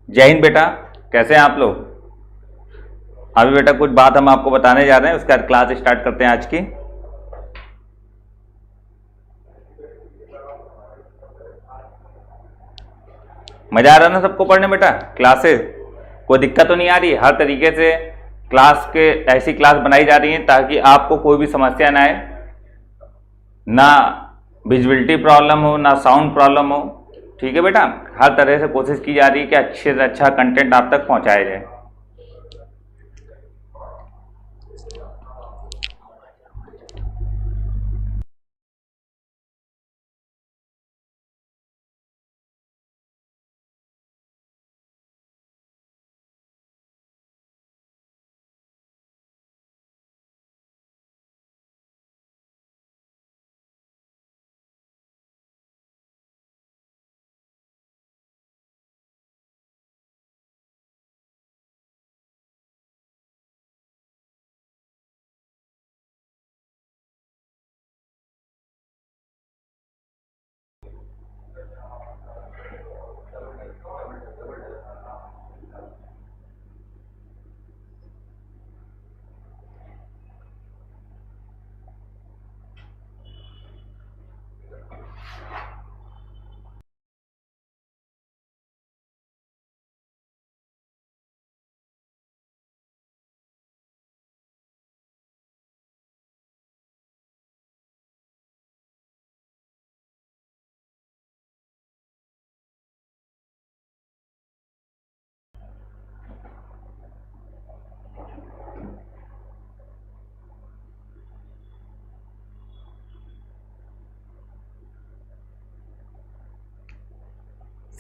जय हिंद बेटा, कैसे हैं आप लोग। अभी बेटा कुछ बात हम आपको बताने जा रहे हैं, उसके बाद क्लास स्टार्ट करते हैं आज की। मजा आ रहा है ना सबको पढ़ने बेटा क्लासेस। कोई दिक्कत तो नहीं आ रही, हर तरीके से क्लास के ऐसी क्लास बनाई जा रही है ताकि आपको कोई भी समस्या ना आए, ना विजिबिलिटी प्रॉब्लम हो, ना साउंड प्रॉब्लम हो। ठीक है बेटा, हर तरह से कोशिश की जा रही है कि अच्छे से अच्छा कंटेंट आप तक पहुंचाया जाए।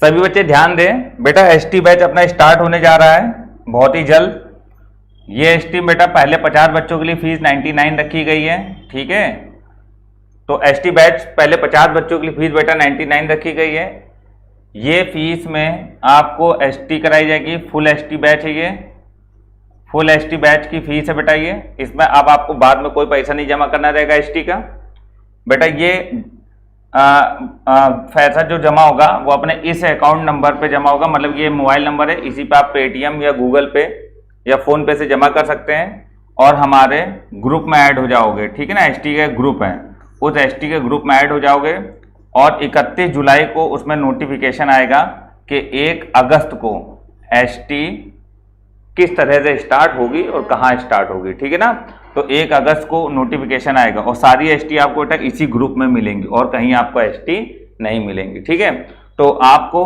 सभी बच्चे ध्यान दें बेटा, एसटी बैच अपना स्टार्ट होने जा रहा है बहुत ही जल्द। ये एसटी बेटा पहले 50 बच्चों के लिए फीस 99 रखी गई है। ठीक है, तो एसटी बैच पहले 50 बच्चों के लिए फीस बेटा 99 रखी गई है। ये फीस में आपको एसटी कराई जाएगी, फुल एसटी बैच है ये। फुल एसटी बैच की फीस है बेटा ये। इसमें अब आपको बाद में कोई पैसा नहीं जमा करना रहेगा एसटी का बेटा। ये पैसा जो जमा होगा वो अपने इस अकाउंट नंबर पे जमा होगा, मतलब ये मोबाइल नंबर है, इसी पे आप पेटीएम या गूगल पे या फोन पे से जमा कर सकते हैं और हमारे ग्रुप में ऐड हो जाओगे। ठीक है ना, एसटी के ग्रुप है, उस एसटी के ग्रुप में ऐड हो जाओगे और 31 जुलाई को उसमें नोटिफिकेशन आएगा कि 1 अगस्त को एसटी किस तरह से स्टार्ट होगी और कहाँ स्टार्ट होगी। ठीक है ना, तो 1 अगस्त को नोटिफिकेशन आएगा और सारी एसटी आपको बेटा इसी ग्रुप में मिलेंगी और कहीं आपको एसटी नहीं मिलेंगी। ठीक है, तो आपको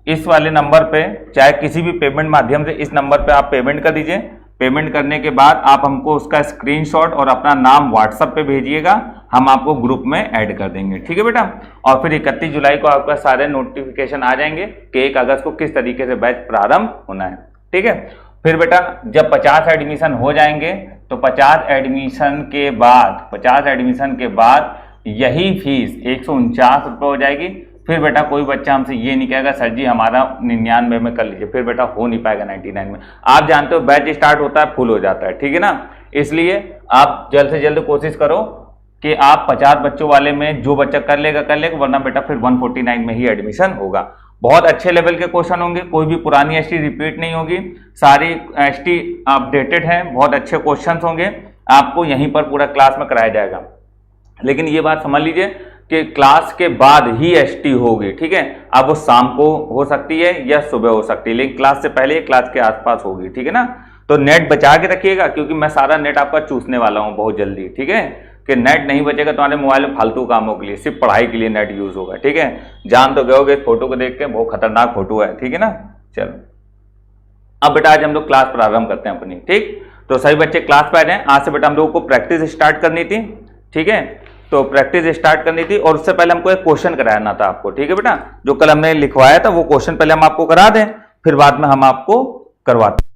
इस वाले नंबर पे चाहे किसी भी पेमेंट माध्यम से इस नंबर पे आप पेमेंट कर दीजिए। पेमेंट करने के बाद आप हमको उसका स्क्रीनशॉट और अपना नाम व्हाट्सएप पे भेजिएगा, हम आपको ग्रुप में ऐड कर देंगे। ठीक है बेटा, और फिर 31 जुलाई को आपका सारे नोटिफिकेशन आ जाएंगे कि 1 अगस्त को किस तरीके से बैच प्रारंभ होना है। ठीक है, फिर बेटा जब 50 एडमिशन हो जाएंगे तो 50 एडमिशन के बाद यही फीस 149 रुपये हो जाएगी। फिर बेटा कोई बच्चा हमसे ये नहीं कहेगा सर जी हमारा 99 में कर लीजिए, फिर बेटा हो नहीं पाएगा 99 में। आप जानते हो बैच स्टार्ट होता है फुल हो जाता है। ठीक है ना, इसलिए आप जल्द से जल्द कोशिश करो कि आप 50 बच्चों वाले में जो बच्चा कर लेगा, वरना बेटा फिर 149 में ही एडमिशन होगा। बहुत अच्छे लेवल के क्वेश्चन होंगे, कोई भी पुरानी एसटी रिपीट नहीं होगी, सारी एसटी अपडेटेड है, बहुत अच्छे क्वेश्चन होंगे, आपको यहीं पर पूरा क्लास में कराया जाएगा। लेकिन ये बात समझ लीजिए कि क्लास के बाद ही एसटी होगी। ठीक है, अब वो शाम को हो सकती है या सुबह हो सकती है, लेकिन क्लास से पहले क्लास के आसपास होगी। ठीक है ना, तो नेट बचा के रखिएगा क्योंकि मैं सारा नेट आपका चूसने वाला हूं बहुत जल्दी। ठीक है, कि नेट नहीं बचेगा तुम्हारे मोबाइल में फालतू कामों के लिए, सिर्फ पढ़ाई के लिए नेट यूज होगा। ठीक है, जान तो गए फोटो को देख के, बहुत खतरनाक फोटो है। ठीक है ना, चलो अब बेटा आज हम लोग क्लास प्रारंभ करते हैं अपनी। ठीक, तो सभी बच्चे क्लास पे आ जाएं। आज से बेटा हम लोगों को प्रैक्टिस स्टार्ट करनी थी। ठीक है, तो प्रैक्टिस स्टार्ट करनी थी और उससे पहले हमको एक क्वेश्चन कराना था आपको। ठीक है बेटा, जो कल हमने लिखवाया था वो क्वेश्चन पहले हम आपको करा दें, फिर बाद में हम आपको करवाते हैं।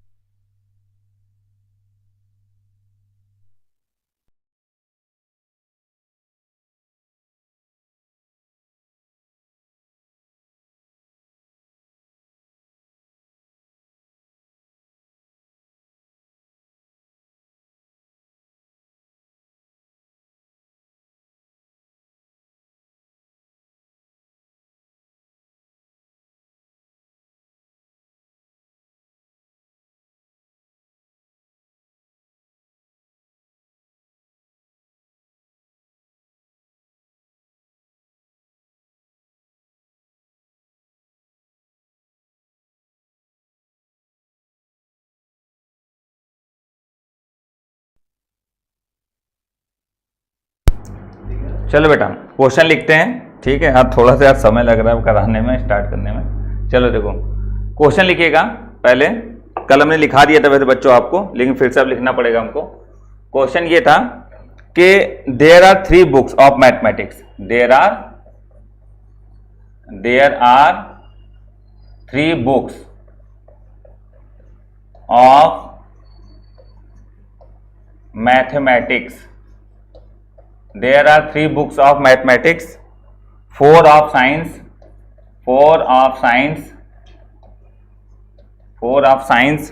चलो बेटा क्वेश्चन लिखते हैं, ठीक है। अब थोड़ा सा समय लग रहा है कराने में, स्टार्ट करने में। चलो देखो क्वेश्चन लिखिएगा। पहले कल हमने लिखा दिया था वैसे बच्चों आपको, लेकिन फिर से अब लिखना पड़ेगा हमको। क्वेश्चन ये था कि there are 3 books of mathematics, there are 3 books of mathematics, there are 3 books of mathematics, 4 of science, 4 of science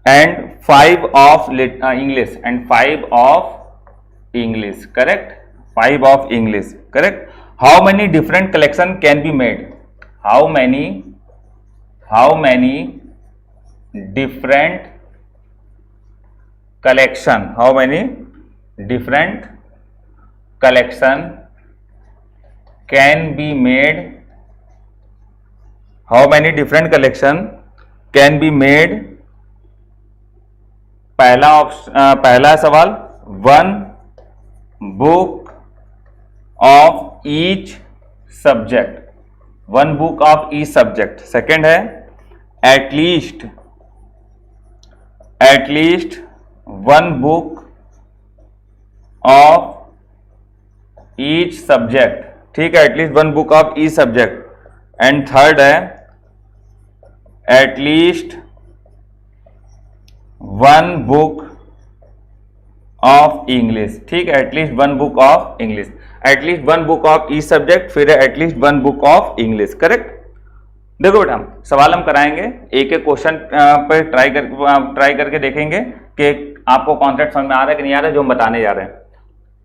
and 5 of English and 5 of English, correct? 5 of English, correct? How many different collection can be made? How many different collection? How many different collection can be made? How many different collection can be made? पहला सवाल 1 book of each subject, 1 book of each subject. Second है at least 1 book of each subject, ठीक है, at least 1 book of each subject. And third है at least 1 book of English, ठीक है, at least 1 book of English, at least 1 book of each subject, फिर है at least 1 book of English, correct. देखो बेटा सवाल हम कराएंगे, एक एक क्वेश्चन पर ट्राई करके देखेंगे कि आपको कॉन्सेप्ट समझ में आ रहा है कि नहीं आ रहा है जो हम बताने जा रहे हैं,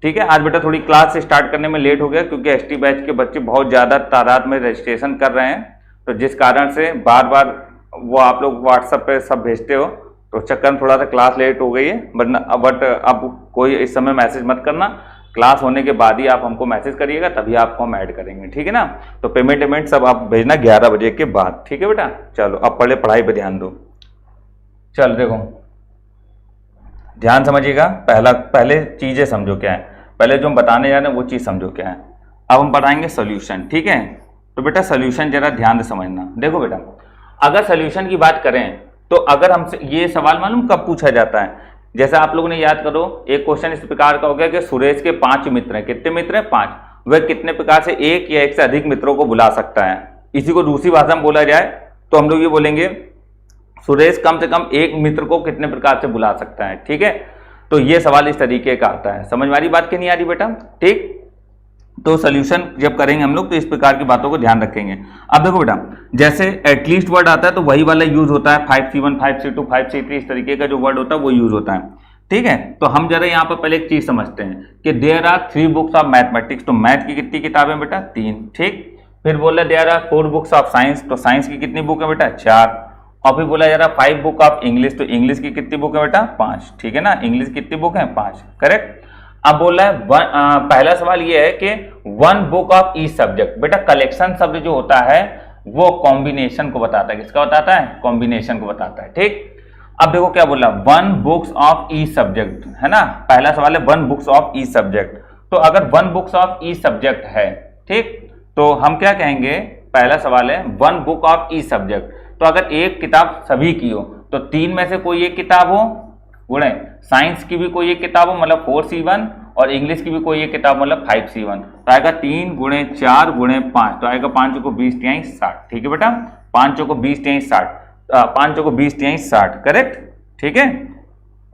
ठीक है। आज बेटा थोड़ी क्लास स्टार्ट करने में लेट हो गया क्योंकि एसटी बैच के बच्चे बहुत ज़्यादा तादाद में रजिस्ट्रेशन कर रहे हैं, तो जिस कारण से बार बार वो आप लोग व्हाट्सएप पे सब भेजते हो, तो चक्कर में थोड़ा सा क्लास लेट हो गई है। बट अब कोई इस समय मैसेज मत करना, क्लास होने के बाद ही आप हमको मैसेज करिएगा, तभी आपको हम ऐड करेंगे, ठीक है ना। तो पेमेंट सब आप भेजना 11 बजे के बाद, ठीक है बेटा। चलो अब पढ़ाई पर ध्यान दो। चलो देखो ध्यान समझिएगा, पहले चीजें समझो क्या है, पहले जो हम बताने जा रहे हैं वो चीज समझो क्या है। अब हम बताएंगे सॉल्यूशन, ठीक है। तो बेटा सॉल्यूशन जरा ध्यान से समझना। देखो बेटा अगर सॉल्यूशन की बात करें तो अगर हमसे ये सवाल मालूम कब पूछा जाता है, जैसे आप लोगों ने याद करो एक क्वेश्चन इस प्रकार का हो गया कि सुरेश के 5 मित्र हैं, कितने मित्र हैं 5, वह कितने प्रकार से एक या एक से अधिक मित्रों को बुला सकता है। इसी को दूसरी भाषा में बोला जाए तो हम लोग ये बोलेंगे सुरेश कम से कम एक मित्र को कितने प्रकार से बुला सकता है, ठीक है। तो ये सवाल इस तरीके का आता है, समझ में आ रही बात की नहीं आ रही बेटा, ठीक। तो सॉल्यूशन जब करेंगे हम लोग तो इस प्रकार की बातों को ध्यान रखेंगे। अब देखो बेटा जैसे एटलीस्ट वर्ड आता है तो वही वाला यूज होता है, 5C1 5C2 5C3 इस तरीके का जो वर्ड होता है वो यूज होता है, ठीक है। तो हम जरा यहाँ पर पहले एक चीज समझते हैं कि there are 3 books of mathematics, तो मैथ की कितनी किताबें बेटा 3, ठीक। फिर बोला there are 4 books of science, तो साइंस की कितनी बुक है बेटा 4। और फिर बोला जा रहा 5 बुक ऑफ इंग्लिश, तो इंग्लिश की कितनी बुक है बेटा 5, ठीक है ना, इंग्लिश की कितनी बुक है 5, करेक्ट। अब बोला है पहला सवाल ये है कि 1 बुक ऑफ ईच सब्जेक्ट, बेटा कलेक्शन शब्द जो होता है वो कॉम्बिनेशन को बताता है, किसका बताता है, कॉम्बिनेशन को बताता है, ठीक। अब देखो क्या बोला 1 बुक्स ऑफ ईच सब्जेक्ट, है ना, पहला सवाल है 1 बुक्स ऑफ ईच सब्जेक्ट। तो अगर 1 बुक्स ऑफ ईच सब्जेक्ट है, ठीक, तो हम क्या कहेंगे, पहला सवाल है 1 बुक ऑफ ईच सब्जेक्ट, तो अगर एक किताब सभी की हो तो 3 में से कोई एक किताब हो, गुणे साइंस की भी कोई एक किताब हो मतलब 4C1, और इंग्लिश की भी कोई एक किताब मतलब 5C1, तो आएगा 3 गुणे 4 गुणे 5, तो आएगा 5 चौको 20 तिहाई 60, ठीक है बेटा, 5 चौको 20 तिहाई 60, 5 चौको 20 तिहाई 60, करेक्ट, ठीक है,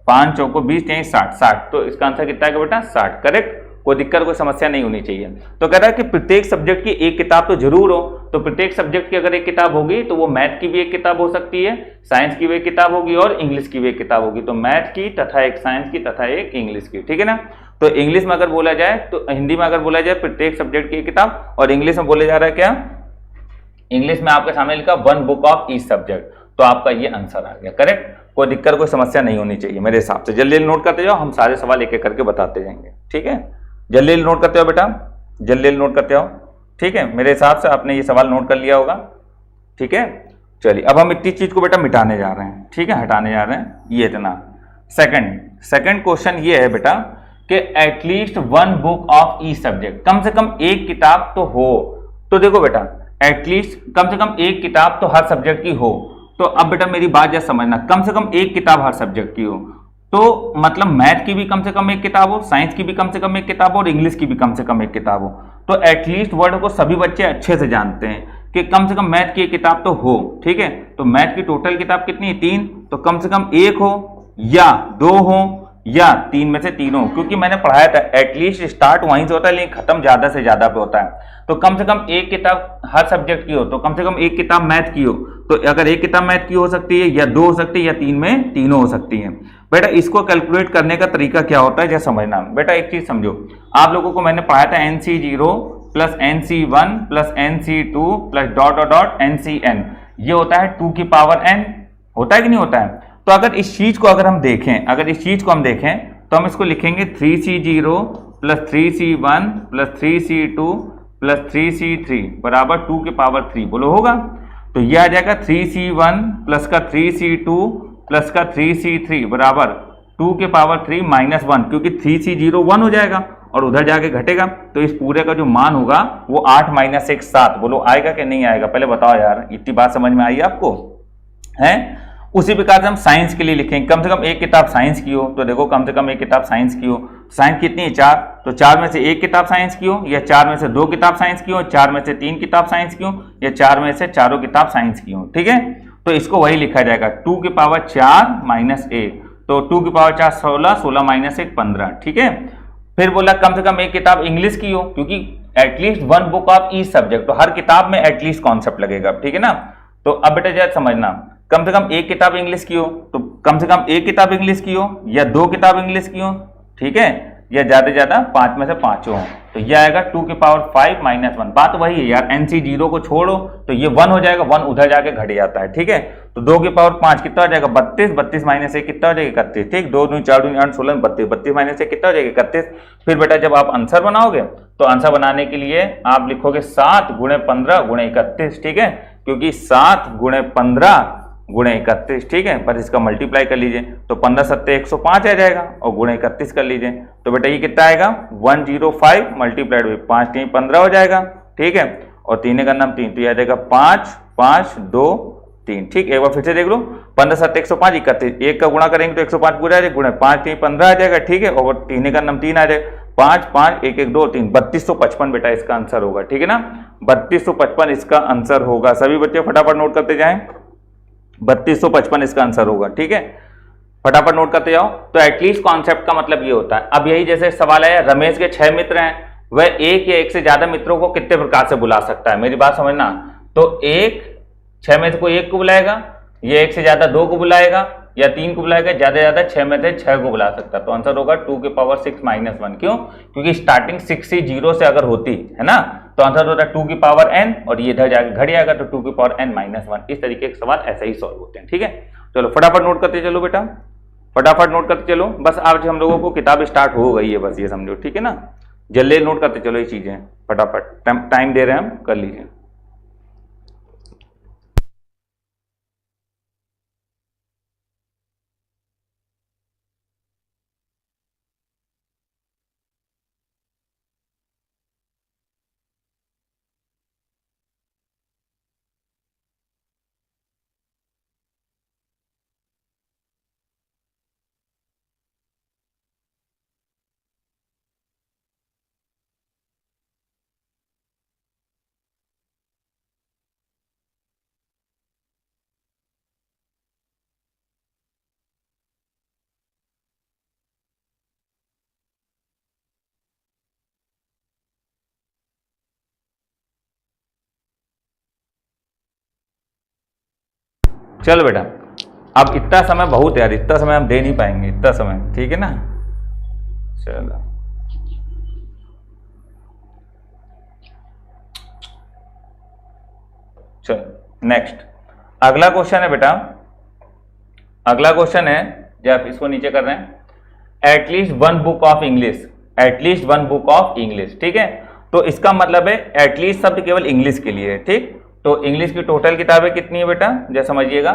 5 चौको 20 तिहाई 60, तो इसका आंसर कितना है बेटा 60, करेक्ट। कोई दिक्कत कोई समस्या नहीं होनी चाहिए। तो कह रहा है कि प्रत्येक सब्जेक्ट की एक किताब तो जरूर हो, तो प्रत्येक सब्जेक्ट की अगर एक किताब होगी तो वो मैथ की भी एक किताब हो सकती है, साइंस की भी एक किताब होगी और इंग्लिश की भी एक किताब होगी, तो मैथ की तथा एक साइंस की तथा एक इंग्लिश की, ठीक है ना। तो इंग्लिश में अगर बोला जाए तो हिंदी में अगर बोला जाए प्रत्येक सब्जेक्ट की एक किताब, और इंग्लिश में बोला जा रहा है क्या, इंग्लिश में आपके सामने लिखा 1 बुक ऑफ ईच सब्जेक्ट, तो आपका ये आंसर आ गया, करेक्ट। कोई दिक्कत कोई समस्या नहीं होनी चाहिए मेरे हिसाब से। जल्दी नोट करते जाओ, हम सारे सवाल एक एक करके बताते जाएंगे, ठीक है। जल्दी नोट करते हो बेटा, जल्दी नोट करते हो, ठीक है। मेरे हिसाब से आपने ये सवाल नोट कर लिया होगा, ठीक है। चलिए अब हम इतनी चीज को बेटा मिटाने जा रहे हैं, ठीक है, हटाने जा रहे हैं, ये इतना। सेकंड क्वेश्चन ये है बेटा कि at least one book of each subject, कम से कम एक किताब तो हो। तो देखो बेटा, एटलीस्ट कम से कम एक किताब तो हर सब्जेक्ट की हो। तो अब बेटा मेरी बात जरा समझना, कम से कम एक किताब हर सब्जेक्ट की हो, तो मतलब मैथ की भी कम से कम एक किताब हो, साइंस की भी कम से कम एक किताब हो और इंग्लिश की भी कम से कम एक किताब हो। तो एटलीस्ट वर्ड को सभी बच्चे अच्छे से जानते हैं कि कम से कम मैथ की एक किताब तो हो। ठीक है, तो मैथ की टोटल किताब कितनी है? 3, तो कम से कम एक हो या 2 हो या 3 में से 3 हो, क्योंकि मैंने पढ़ाया था एटलीस्ट स्टार्ट वहीं से होता है लेकिन खत्म ज्यादा से ज्यादा पे होता है। तो कम से कम एक किताब हर सब्जेक्ट की हो, तो कम से कम एक किताब मैथ की हो। तो अगर एक किताब मैथ की हो सकती है या 2 हो सकती है या 3 में तीनों हो सकती है। बेटा इसको कैलकुलेट करने का तरीका क्या होता है जैसे समझना। बेटा एक चीज समझो, आप लोगों को मैंने पढ़ाया था NC0 plus NC1 plus NC2 plus dot dot dot NCN, ये होता है 2 की पावर n, होता है कि नहीं होता है? तो अगर इस चीज को अगर हम देखें, अगर इस चीज को हम देखें तो हम इसको लिखेंगे 3C0 plus 3C1 plus 3C2 plus 3C3 बराबर 2 की पावर 3, बोलो होगा? तो यह आ जाएगा 3C1 प्लस का 3C2 प्लस का 3C3 बराबर 2 के पावर 3 माइनस 1, क्योंकि 3C0 1 हो जाएगा और उधर जाके घटेगा। तो इस पूरे का जो मान होगा वो 8 माइनस 1 7, बोलो आएगा कि नहीं आएगा? पहले बताओ यार, इतनी बात समझ में आई आपको? है उसी प्रकार से हम साइंस के लिए लिखेंगे, कम से कम एक किताब साइंस की हो। तो देखो कम से कम एक किताब साइंस की हो, साइंस कितनी है? 4, तो 4 में से एक किताब साइंस की हो या 4 में से 2 किताब साइंस की हो, 4 में से 3 किताब साइंस की हो या 4 में से चारों किताब साइंस की हो। ठीक है, तो इसको वही लिखा जाएगा 2 की पावर 4 माइनस 1, तो 2 की पावर 4 16, 16 माइनस 1 15। ठीक है, फिर बोला कम से कम एक किताब इंग्लिश की हो, क्योंकि at least one book of each subject, तो हर किताब में एटलीस्ट कॉन्सेप्ट लगेगा। ठीक है ना, तो अब बेटा जरा समझना, कम से कम एक किताब इंग्लिश की हो, तो कम से कम एक किताब इंग्लिश की हो या 2 किताब इंग्लिश की हो, ठीक है, या ज्यादा से ज्यादा 5 में से 5 हो। तो यह आएगा 2 की पावर 5 माइनस 1। बात वही है यार, NC0 को छोड़ो तो ये 1 हो जाएगा, 1 उधर जाके घट जाता है। ठीक है, तो 2 की पावर 5 कितना हो जाएगा? 32, 32 माइनस 1 कितना हो जाएगा? 31। ठीक, 2 दूनी 4 दूनी 8 16 32, 32 माइनस 1 कितना हो जाएगा? 31। फिर बेटा जब आप आंसर बनाओगे तो आंसर बनाने के लिए आप लिखोगे 7 गुणे 15 गुणे 31। ठीक है, क्योंकि 7 गुणे 15 गुणे 31। ठीक है, पर इसका मल्टीप्लाई कर लीजिए तो 15 सत्ते 105 आ जाएगा और गुणे 31 कर लीजिए तो बेटा ये कितना आएगा? 105 मल्टीप्लाइड बाई 5 3 15 हो जाएगा। ठीक है, और 3 का नाम 3, तो यह आ जाएगा 5 5 2 3। ठीक, एक बार फिर से देख लो, 15 7 105 31, 1 का गुणा करेंगे तो 105 पूरा आ जाएगा, गुणे 5 3 15 आ जाएगा। ठीक है, और 3 का नाम 3 आ जाएगा, 5 5 1 1 2 3, 3255 बेटा इसका आंसर होगा। ठीक है ना, 3255 इसका आंसर होगा। सभी बच्चे फटाफट नोट करते जाएं, 3255 इसका आंसर होगा। ठीक है, फटाफट नोट करते जाओ। तो एटलीस्ट कॉन्सेप्ट का मतलब ये होता है। अब यही जैसे सवाल है, रमेश के 6 मित्र हैं, वह एक या एक से ज्यादा मित्रों को कितने प्रकार से बुला सकता है? मेरी बात समझना, तो एक 6 में से कोई 1 को बुलाएगा, ये 1 से ज्यादा 2 को बुलाएगा या 3 को बुलाएगा, ज्यादा ज्यादा 6 में से 6 को बुला सकता है। तो आंसर होगा 2 की पावर 6 माइनस 1। क्यों? क्योंकि स्टार्टिंग 6 से 0 से अगर होती है ना, तो आंसर होता है 2 की पावर n और ये इधर जाके घट जाएगा तो 2 की पावर n माइनस 1। इस तरीके के सवाल ऐसे ही सॉल्व होते हैं। ठीक है, चलो फटाफट नोट करते चलो बेटा, फटाफट नोट करते चलो। बस आज हम लोगों को किताब स्टार्ट हो गई है, बस ये समझो। ठीक है ना, जल्दी नोट करते चलो ये चीजें, फटाफट टाइम दे रहे हैं हम, कर लीजिए। चलो बेटा, अब इतना समय बहुत है यार, इतना समय हम दे नहीं पाएंगे, इतना समय। ठीक है ना, चलो चलो नेक्स्ट अगला क्वेश्चन है बेटा, अगला क्वेश्चन है जब इसको नीचे कर रहे हैं, at least one book of English, at least one book of English. ठीक है, तो इसका मतलब है एटलीस्ट शब्द केवल इंग्लिश के लिए है। ठीक, तो इंग्लिश की टोटल किताबें कितनी है बेटा, जैसे समझिएगा,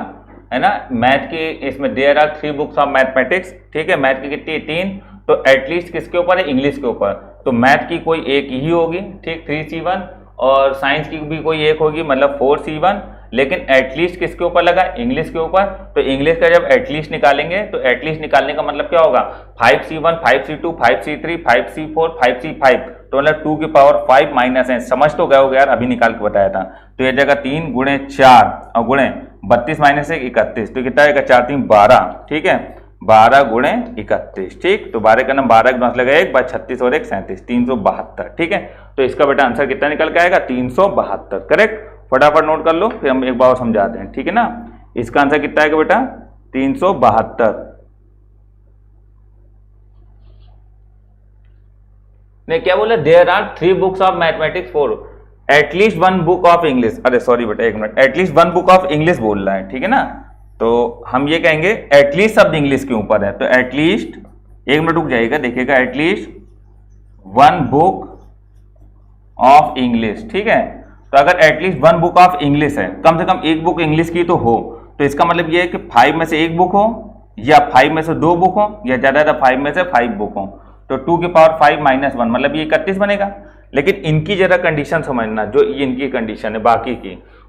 है ना, मैथ की इसमें there are 3 books of mathematics. ठीक है, मैथ की कितनी है? 3, तो एटलीस्ट किसके ऊपर है, इंग्लिश के ऊपर। तो मैथ की कोई एक ही होगी, ठीक, 3C1, और साइंस की भी कोई एक होगी, मतलब 4C1, लेकिन एटलीस्ट किसके ऊपर लगा, इंग्लिश के ऊपर। तो इंग्लिश का जब एटलीस्ट निकालेंगे तो एटलीस्ट निकालने का मतलब क्या होगा, 5C1, 5C2, 5C3, 5C4, 5C5, तो मतलब 2 की पावर 5 माइनस है। समझ तो गए होगे यार, अभी निकाल के बताया था। तो ये जगह 3 गुणे 4 और गुणे 32 माइनस 1 31, तो कितना आएगा, 4 3 12, ठीक है, 12 गुणे 31, ठीक। तो 12 का नाम 12 के 9 लगा 1 बार 36 और 1 37, 372, ठीक है। तो इसका बेटा आंसर कितना निकल के आएगा, 372, करेक्ट। फटाफट नोट कर लो, फिर हम एक बार समझाते हैं, ठीक है ना। इसका आंसर कितना आएगा बेटा, 372। नहीं, क्या बोला, there are 3 books of mathematics for at least 1 book of English. अरे सॉरी बेटा, एक minute, at least 1 book of English बोल रहा है, ठीक है ना। तो हम ये कहेंगे एटलीस्ट शब्द इंग्लिश के ऊपर है, तो एटलीस्ट, एक मिनट रुक जाइएगा, देखिएगा, एटलीस्ट 1 बुक ऑफ इंग्लिश, ठीक है। तो अगर एटलीस्ट 1 बुक ऑफ इंग्लिश है, कम से कम एक बुक इंग्लिश की तो हो, तो इसका मतलब ये है कि 5 में से 1 बुक हो, या 5 में से 2 बुक हो, या ज्यादा 5 में से 5 बुक हो। तो 2 की पावर 5 माइनस 1, मतलब ये 31 बनेगा। लेकिन इनकी जरा कंडीशन समझना, जो ये इनकी कंडीशन है,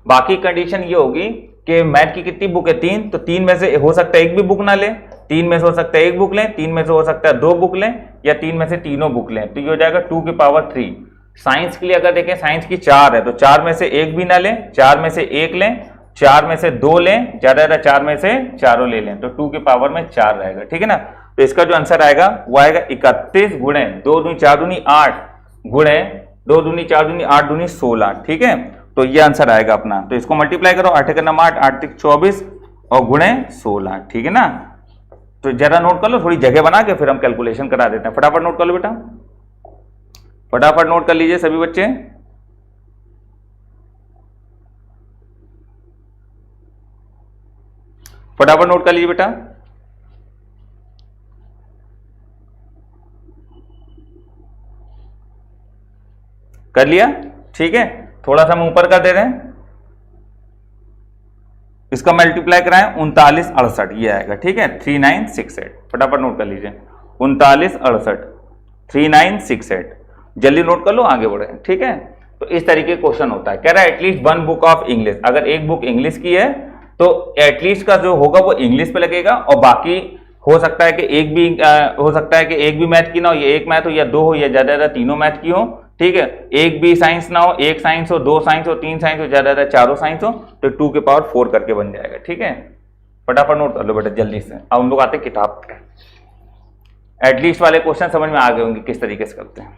बाकी कंडीशन ये होगी कि मैथ की कितनी बुक है, 3, तो 3 में से हो सकता है 1 भी बुक ना ले, 3 में से हो सकता है 1 बुक लें, 3 में से हो सकता है 2 बुक लें, या 3 में से तीनों बुक लें, तो ये हो जाएगा 2 की पावर 3। साइंस के लिए अगर देखें, साइंस की 4 है, तो 4 में से 1 भी ना लें, 4 में से 1 लें, 4 में से 2 लें, ज्यादा 4 में से चारों ले लें, तो 2 की पावर में 4 रहेगा, ठीक है ना। तो इसका जो आंसर आएगा वो आएगा 31 गुणे 2 दूनी 4 दूनी 8 गुणे 2 दूनी 4 दूनी 8 दूनी 16, ठीक है। तो ये आंसर आएगा अपना। तो इसको मल्टीप्लाई करो, 8 का नाम 8, 8 तिक 24 और गुणे 16, ठीक है ना। तो जरा नोट कर लो, थोड़ी जगह बना के फिर हम कैलकुलेशन करा देते हैं। फटाफट नोट कर लो बेटा, फटाफट नोट कर लीजिए सभी बच्चे। फटाफट नोट कर लीजिए बेटा। कर लिया, ठीक है। थोड़ा सा हम ऊपर कर दे रहे हैं, इसका मल्टीप्लाई कराएं, 39 68 ये आएगा, ठीक है, 3968। फटाफट नोट कर लीजिए, 39 68 3968, जल्दी नोट कर लो, आगे बढ़े, ठीक है। तो इस तरीके का क्वेश्चन होता है। कह रहा है एटलीस्ट 1 बुक ऑफ इंग्लिश, अगर एक बुक इंग्लिश की है तो एटलीस्ट का जो होगा वो इंग्लिश पे लगेगा, और बाकी हो सकता है कि एक भी मैथ की ना हो, या एक मैथ हो, या 2 हो, या ज्यादा तीनों मैथ की हो, ठीक है। एक भी साइंस ना हो, 1 साइंस हो, 2 साइंस हो, 3 साइंस हो, ज्यादा 4 साइंस हो, तो 2 की पावर 4 करके बन जाएगा, ठीक है। फटाफट नोट कर लो बेटा जल्दी से। अब हम लोग आते हैं किताब पे। एटलीस्ट वाले क्वेश्चन समझ में आ गए होंगे किस तरीके से करते हैं,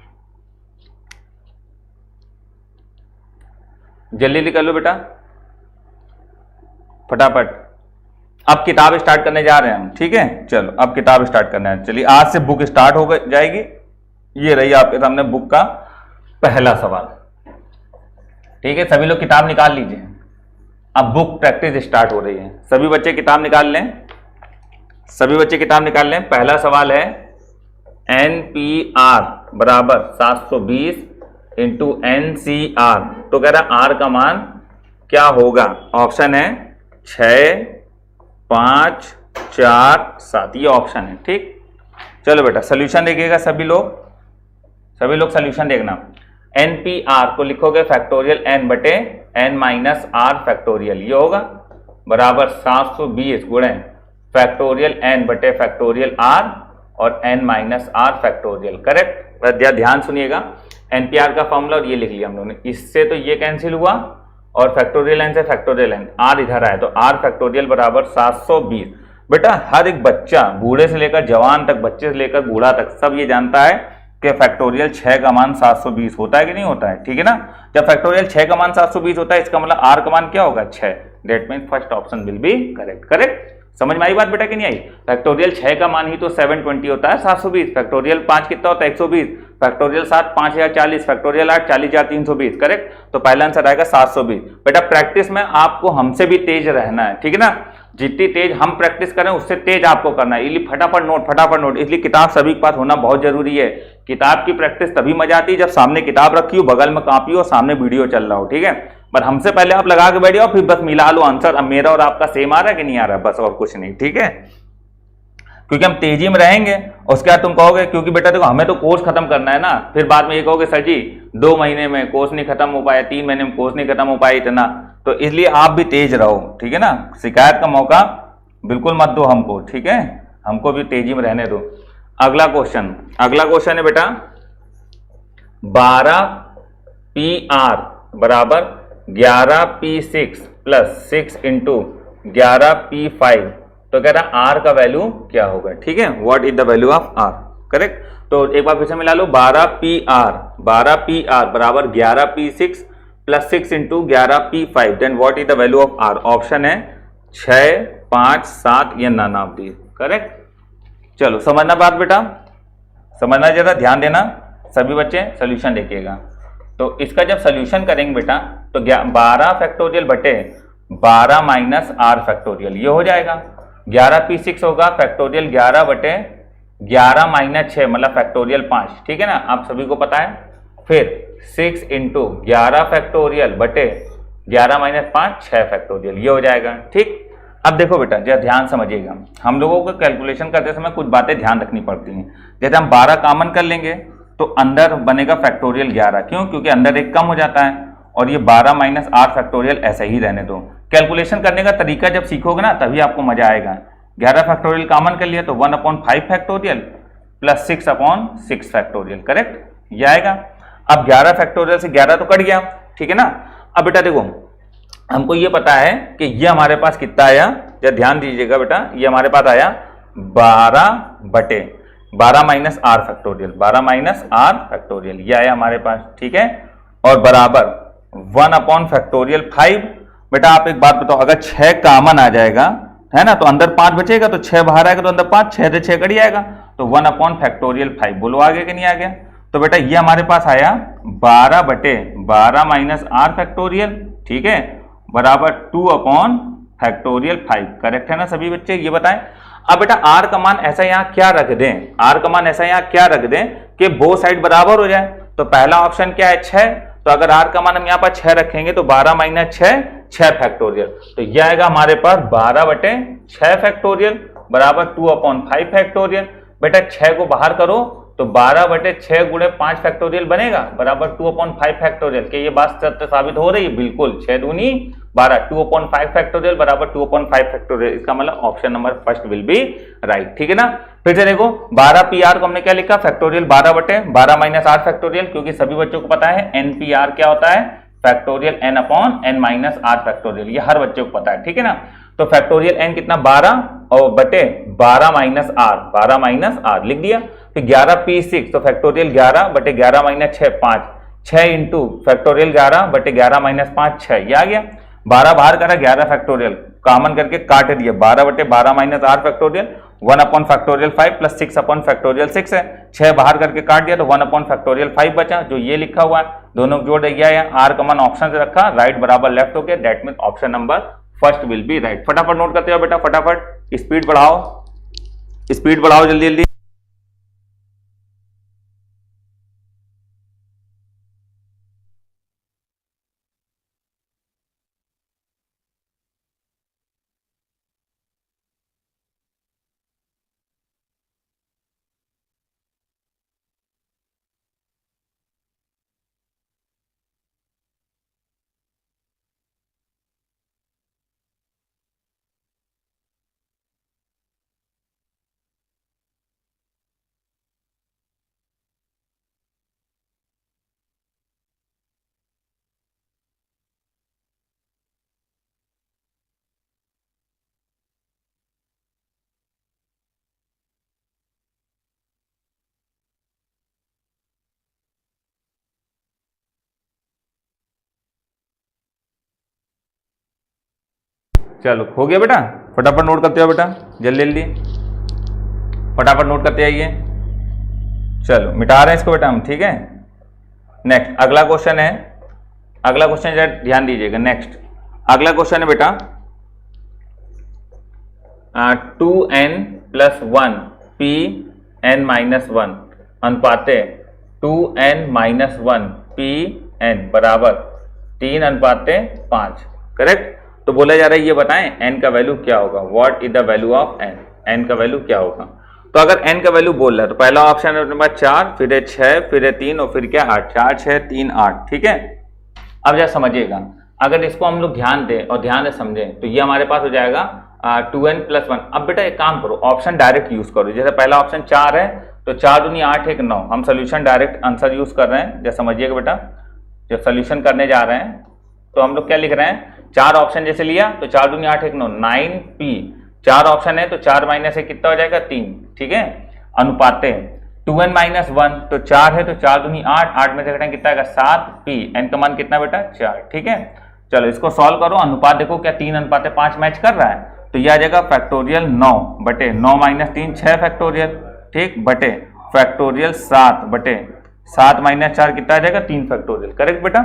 जल्दी कर लो बेटा फटाफट। अब किताब स्टार्ट करने जा रहे हैं हम, ठीक है। चलो अब किताब स्टार्ट करना है, चलिए आज से बुक स्टार्ट हो जाएगी। ये रही आपके सामने बुक का पहला सवाल, ठीक है। सभी लोग किताब निकाल लीजिए, अब बुक प्रैक्टिस स्टार्ट हो रही है। सभी बच्चे किताब निकाल लें, सभी बच्चे किताब निकाल लें। पहला सवाल है NPR बराबर 720 इंटू NCR। तो कह रहा R का मान क्या होगा, ऑप्शन है 6 5 4 7, ये ऑप्शन है, ठीक। चलो बेटा सोल्यूशन देखिएगा सभी लोग सोल्यूशन देखना। NPR को लिखोगे फैक्टोरियल n बटे n माइनस आर फैक्टोरियल, ये होगा बराबर 720 गुणे फैक्टोरियल n बटे फैक्टोरियल r और n minus R factorial, correct. ध्यान सुनिएगा, NPR का फॉर्मूला और ये लिख लिया हम लोगों ने, इससे तो ये कैंसिल हुआ और फैक्टोरियल n से फैक्टोरियल n, r इधर आया तो r फैक्टोरियल बराबर 720। बेटा हर एक बच्चा, बूढ़े से लेकर जवान तक, बच्चे से लेकर बूढ़ा तक, सब ये जानता है कि फैक्टोरियल 6 का मान 720 होता है कि नहीं होता है, ठीक है ना। जब फैक्टोरियल 6 का मान 720 होता है, इसका मतलब r का मान क्या होगा 6, that mean first option will be correct. समझ में आई बात बेटा कि नहीं आई। फैक्टोरियल 6 का मान ही तो 720 होता है 720, फैक्टोरियल 5 कितना होता है 120, फैक्टोरियल 7 5040, फैक्टोरियल 8 40320, करेक्ट। तो पहला आंसर आएगा 720। बेटा प्रैक्टिस में आपको हमसे भी तेज रहना है, ठीक है ना। जितनी तेज हम प्रैक्टिस करें उससे तेज आपको करना है, इसलिए फटाफट नोट। इसलिए किताब सभी के पास होना बहुत जरूरी है। किताब की प्रैक्टिस तभी मजा आती है जब सामने किताब रखी हो, बगल में कॉपी हो, सामने वीडियो चल रहा हो, ठीक है। पर हमसे पहले आप लगा के बैठ जाओ, फिर बस मिला लो आंसर। अब मेरा और आपका सेम आ रहा है कि नहीं आ रहा है, बस और कुछ नहीं, ठीक है। क्योंकि हम तेजी में रहेंगे। उसके बाद तुम कहोगे क्योंकि बेटा देखो हमें तो कोर्स खत्म करना है ना, फिर बाद में ये कहोगे सर जी 2 महीने में कोर्स नहीं खत्म हो पाया, 3 महीने में कोर्स नहीं खत्म हो पाया इतना, तो इसलिए आप भी तेज रहो, ठीक है ना। शिकायत का मौका बिल्कुल मत दो हमको, ठीक है, हमको भी तेजी में रहने दो। अगला क्वेश्चन है बेटा 12PR बराबर 11P6 प्लस 6 इंटू 11P5, तो कह रहा R का वैल्यू क्या होगा, ठीक है, what is the value of R, correct. तो एक बार फिर से मिला लो, 12PR बराबर 11P6 plus 6 into 11P5, then what is the value of R। Option है 6, 5, 7 या नन ऑफ दीज, करेक्ट। चलो समझना बात बेटा, समझना, जरा ध्यान देना सभी बच्चे, सोल्यूशन देखिएगा। तो इसका जब सोल्यूशन करेंगे बेटा तो 12 फैक्टोरियल बटे 12 माइनस R फैक्टोरियल ये हो जाएगा। 11P6 होगा फैक्टोरियल 11 बटे 11 माइनस 6 मतलब फैक्टोरियल 5, ठीक है ना, आप सभी को पता है। फिर 6 इंटू 11 फैक्टोरियल बटे 11 माइनस 5 6 फैक्टोरियल ये हो जाएगा, ठीक। अब देखो बेटा जरा ध्यान समझिएगा, हम लोगों को कैलकुलेशन करते समय कुछ बातें ध्यान रखनी पड़ती हैं। जैसे हम 12 कॉमन कर लेंगे तो अंदर बनेगा फैक्टोरियल 11, क्यों, क्योंकि अंदर एक कम हो जाता है, और ये 12 माइनस R फैक्टोरियल ऐसे ही रहने दो। कैलकुलेशन करने का तरीका जब सीखोगे ना तभी आपको मजा आएगा। 11 फैक्टोरियल कॉमन कर लिया तो 1/5 फैक्टोरियल प्लस 6/6 फैक्टोरियल, करेक्ट, ये आएगा। अब 11 फैक्टोरियल से 11 तो कट गया, ठीक है ना। अब बेटा देखो हमको ये पता है कि ये हमारे पास कितना आया, जरा ध्यान दीजिएगा बेटा, ये हमारे पास आया 12 बटे 12 minus R factorial, 12 minus R factorial ये आया हमारे पास, ठीक है, और बराबर 1 फैक्टोरियल 5। बेटा आप एक बात बताओ, अगर 6 कॉमन आ जाएगा है ना तो अंदर 5 बचेगा, तो 6 बाहर आएगा तो अंदर 5, 6 से 6 कट जाएगा, तो 1 फैक्टोरियल 5। बोलो आ गया कि नहीं आ गया। तो बेटा ये हमारे पास आया 12 बटे 12 माइनस R फैक्टोरियल, ठीक है, बराबर 2 फैक्टोरियल 5, करेक्ट है ना सभी बच्चे, ये बताएं। अब बेटा R का मान ऐसा यहाँ क्या रख दें, R का मान ऐसा यहाँ क्या रख दें कि बोथ साइड बराबर हो जाए। तो पहला ऑप्शन क्या है 6, तो अगर R का मान हम यहाँ पर 6 रखेंगे तो 12 माइनस 6 6 फैक्टोरियल, तो यह आएगा हमारे पास 12 बटे 6 फैक्टोरियल बराबर 2/5 फैक्टोरियल। बेटा 6 को बाहर करो तो 12 बटे 6 गुणे 5 फैक्टोरियल बनेगा बराबर 2/5 फैक्टोरियल। क्या ये बात सत्य साबित हो रही है? बिल्कुल, 6 दूनी 12, 2/5 फैक्टोरियल बराबर 2/5 फैक्टोरियल, इसका मतलब option number first will be right, ठीक है ना। फिर से देखो 12PR को हमने क्या लिखा, फैक्टोरियल 12 बटे 12 माइनस R फैक्टोरियल, क्योंकि सभी बच्चों को पता है NPR क्या होता है, factorial n/n minus R factorial, ये हर बच्चे को पता है, ठीक है ना। तो फैक्टोरियल n कितना 12 और बटे 12 माइनस R, 12 माइनस R लिख दिया। फिर 11P6 तो फैक्टोरियल 11 बटे 11 माइनस 6 5, 6 इंटू फैक्टोरियल 11 बटे 11 माइनस 5 6, ये आ गया। 12 बाहर करा, 11 फैक्टोरियल कॉमन करके काट दिया, 12 बटे 12 minus R factorial 1 factorial 5 plus 6 factorial 6 है, 6 बाहर करके काट दिया तो 1 फैक्टोरियल 5 बचा, जो ये लिखा हुआ है, दोनों को जोड़ दिया है, R का मान ऑप्शन से रखा, राइट बराबर लेफ्ट हो गया, that means option number first will be right. फटाफट नोट करते हो बेटा, फटाफट स्पीड बढ़ाओ, स्पीड बढ़ाओ जल्दी जल्दी। चलो हो गया बेटा, फटाफट नोट करते हो बेटा, जल्दी जल्दी फटाफट नोट करते आइए। चलो मिटा रहे हैं इसको बेटा हम, ठीक है। नेक्स्ट अगला क्वेश्चन है, अगला क्वेश्चन जरा ध्यान दीजिएगा। नेक्स्ट अगला क्वेश्चन है बेटा 2n plus 1 Pn minus 1 अनुपाते 2n minus 1 Pn बराबर 3:5, करेक्ट। तो बोला जा रहा है ये बताएं n का वैल्यू क्या होगा, what is the value of n, n का वैल्यू क्या होगा। तो अगर n का वैल्यू बोल रहा है तो पहला ऑप्शन है अपने पास 4, फिर है 6, फिर है 3 और फिर क्या 8, 4 6 3 8, ठीक है। अब जरा समझिएगा, अगर इसको हम लोग ध्यान दें और ध्यान से समझें तो ये हमारे पास हो जाएगा 2n+1। अब बेटा एक काम करो, ऑप्शन डायरेक्ट यूज करो। जैसे पहला ऑप्शन 4 है तो 4 दूनी 8 1 9, हम सोल्यूशन डायरेक्ट आंसर यूज कर रहे हैं। जैसे समझिएगा बेटा, जब सोल्यूशन करने जा रहे हैं तो हम लोग क्या लिख रहे हैं, 4 ऑप्शन जैसे लिया तो 4 दूनी 8 1 9 9p, 4 ऑप्शन है तो 4 माइनस 1 कितना हो जाएगा 3, ठीक है। अनुपाते 2n-1 तो 4 है तो 4 दूनी 8, 8 में से घटाएं कितना आएगा 7p, n का मान कितना बेटा 4, ठीक है। चलो इसको सॉल्व करो, अनुपात देखो क्या 3:5 मैच कर रहा है, तो यह आ जाएगा फैक्टोरियल 9 बटे 9 माइनस 3 6 फैक्टोरियल, ठीक, बटे फैक्टोरियल 7 बटे 7 माइनस 4 कितना आ जाएगा 3 फैक्टोरियल, करेक्ट बेटा।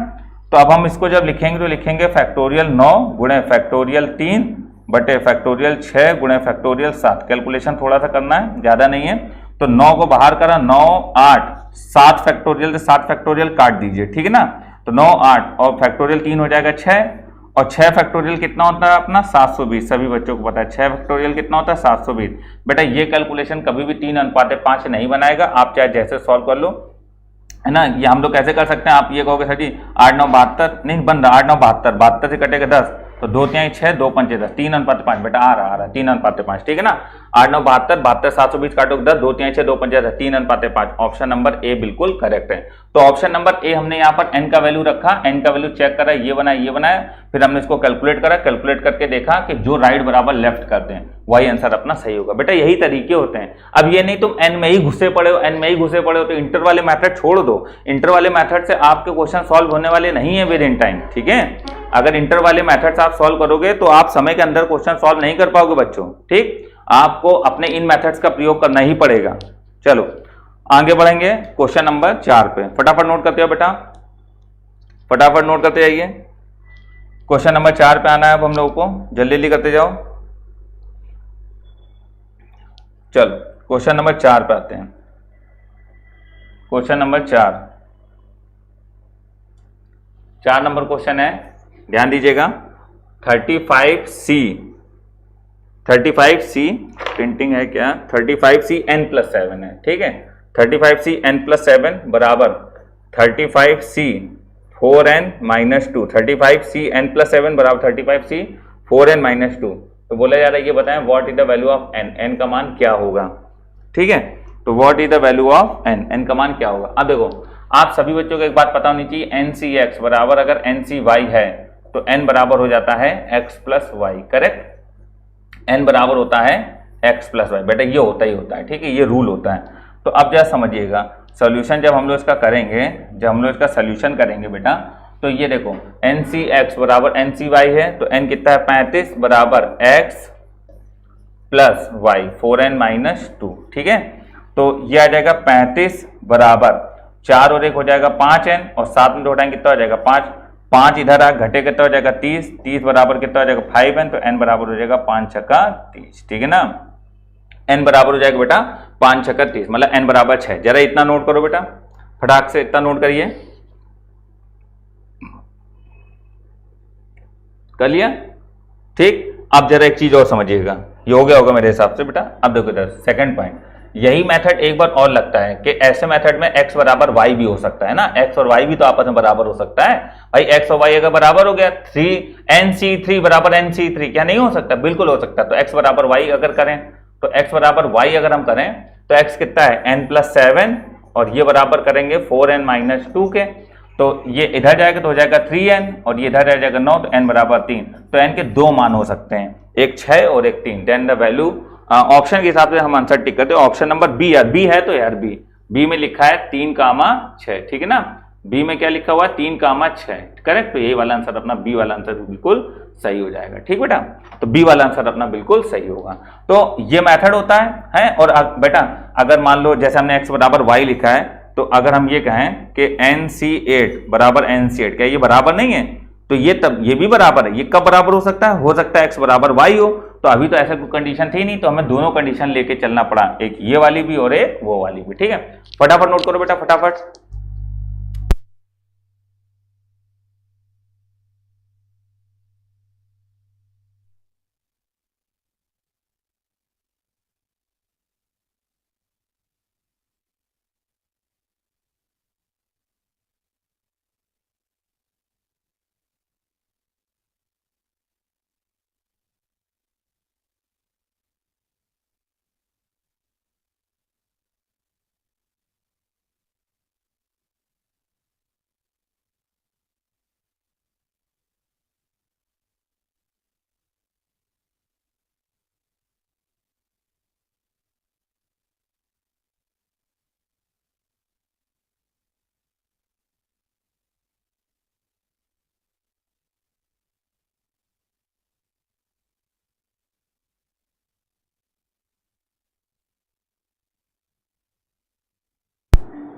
तो अब हम इसको जब लिखेंगे तो लिखेंगे फैक्टोरियल 9 गुणे फैक्टोरियल 3 बटे फैक्टोरियल 6 गुणे फैक्टोरियल 7। कैलकुलेशन थोड़ा सा करना है, ज्यादा नहीं है। तो 9 को बाहर करा, 9 8 7 फैक्टोरियल से 7 फैक्टोरियल काट दीजिए, ठीक है ना। तो 9 8 और फैक्टोरियल 3 हो जाएगा 6, और 6 फैक्टोरियल कितना होता है अपना 720, सभी बच्चों को पता है 6 फैक्टोरियल कितना होता है 720। बेटा ये कैलकुलेशन कभी भी 3:5 नहीं बनाएगा, आप चाहे जैसे सॉल्व कर लो, है ना। ये हम लोग कैसे कर सकते हैं, आप ये कहोगे सर जी 8 9 72 नहीं बन रहा, 8 9 72, 72 से कटेगा 10 तो 2 3 6 2 5 10, 3:5 बेटा आ रहा 3:5, ठीक है ना। 8 9 72, 72 720 काटो 10, 2 3 6 2 5 10, 3:5। ऑप्शन नंबर ए बिल्कुल करेक्ट है। तो ऑप्शन नंबर ए हमने यहाँ पर n का वैल्यू रखा, n का वैल्यू चेक करा, ये बनाया, फिर हमने इसको कैलकुलेट करा, कैलकुलेट करके देखा कि जो राइट बराबर लेफ्ट कर दें वही आंसर अपना सही होगा। बेटा यही तरीके होते हैं। अब ये नहीं तुम n में ही घुसे पड़े हो, तो इंटर वाले मेथड छोड़ दो। इंटर वाले मेथड से आपके क्वेश्चन सॉल्व होने वाले नहीं है विद इन टाइम, ठीक है। अगर इंटर वाले मेथड से आप सॉल्व करोगे तो आप समय के अंदर क्वेश्चन सॉल्व नहीं कर पाओगे बच्चों, ठीक। आपको अपने इन मेथड्स का प्रयोग करना ही पड़ेगा। चलो आगे बढ़ेंगे क्वेश्चन नंबर 4 पे, फटाफट नोट करते हो बेटा, फटाफट नोट करते जाइए। क्वेश्चन नंबर 4 पे आना है अब हम लोगों को, जल्दी जल्दी करते जाओ। चलो क्वेश्चन नंबर 4 पे आते हैं। क्वेश्चन नंबर 4 नंबर क्वेश्चन है, ध्यान दीजिएगा। 35C प्रिंटिंग है क्या, 35C n+7 है, ठीक है। 35C n+7 बराबर 35C 4n-2, 35C n+7 बराबर 35C 4n-2। तो बोला जा रहा है ये बताएं what is the value of n, n का मान क्या होगा, ठीक है। तो what is the value of n, n का मान क्या होगा। अब देखो आप सभी बच्चों को एक बात पता होनी चाहिए, NCx बराबर अगर NCy है तो n बराबर हो जाता है x+y, करेक्ट। n बराबर होता है x+y, बेटा ये होता ही होता है, ठीक है, ये रूल होता है। तो अब जरा समझिएगा, सोल्यूशन जब हम लोग इसका करेंगे, जब हम लोग इसका सोल्यूशन करेंगे बेटा, तो ये देखो NCx बराबर NCy है तो n कितना है 35 बराबर x+y 4n-2, ठीक है। तो ये आ जाएगा 35 बराबर 4 और 1 हो जाएगा 5n, और 7 में उठाएंगे कितना हो जाएगा 5, 5 इधर आ घटे कितना हो जाएगा 30, 30 बराबर कितना हो जाएगा 5n, तो n बराबर हो जाएगा 5 छक्का 30, ठीक है ना। n बराबर हो जाएगा बेटा 5 छक्का 30, मतलब n बराबर 6। जरा इतना नोट करो बेटा, फटाक से इतना नोट करिए, कर लिया, ठीक। अब जरा एक चीज और समझिएगा, ये हो गया होगा मेरे हिसाब से बेटा। अब देखो इधर सेकंड पॉइंट, यही मेथड एक बार और लगता है कि ऐसे मेथड में x बराबर y भी हो सकता है ना, x और y भी तो आपस में बराबर हो सकता है भाई। x और y अगर बराबर हो गया 3nc3 बराबर nc3, क्या नहीं हो सकता, बिल्कुल हो सकता है। तो x बराबर y अगर करें तो x बराबर y अगर हम करें तो x कितना है n+7, और ये बराबर करेंगे 4n-2 के, तो ये इधर जाएगा तो हो जाएगा 3n, और ये इधर रह जाएगा 9, तो n बराबर 3। तो n के दो मान हो सकते हैं, एक 6 और एक 3। देन द वैल्यू ऑप्शन के हिसाब से हम आंसर टिक करते हैं। ऑप्शन नंबर बी, यार बी है तो यार बी में लिखा है 3,6, ठीक है ना। बी में क्या लिखा हुआ है 3,6, करेक्ट। तो यही वाला आंसर अपना बी वाला आंसर बिल्कुल सही हो जाएगा, ठीक बेटा। तो बी वाला आंसर अपना बिल्कुल सही होगा। तो ये मेथड होता है। और बेटा अगर मान लो जैसे हमने x बराबर y लिखा है, तो अगर हम ये कहें कि NC8 बराबर NC8, क्या ये बराबर नहीं है, तो ये तब ये भी बराबर है। ये कब बराबर हो सकता है x बराबर y हो। तो अभी तो ऐसा कोई कंडीशन थी नहीं, तो हमें दोनों कंडीशन लेके चलना पड़ा, एक ये वाली भी और एक वो वाली भी, ठीक है। फटाफट नोट करो बेटा, फटाफट।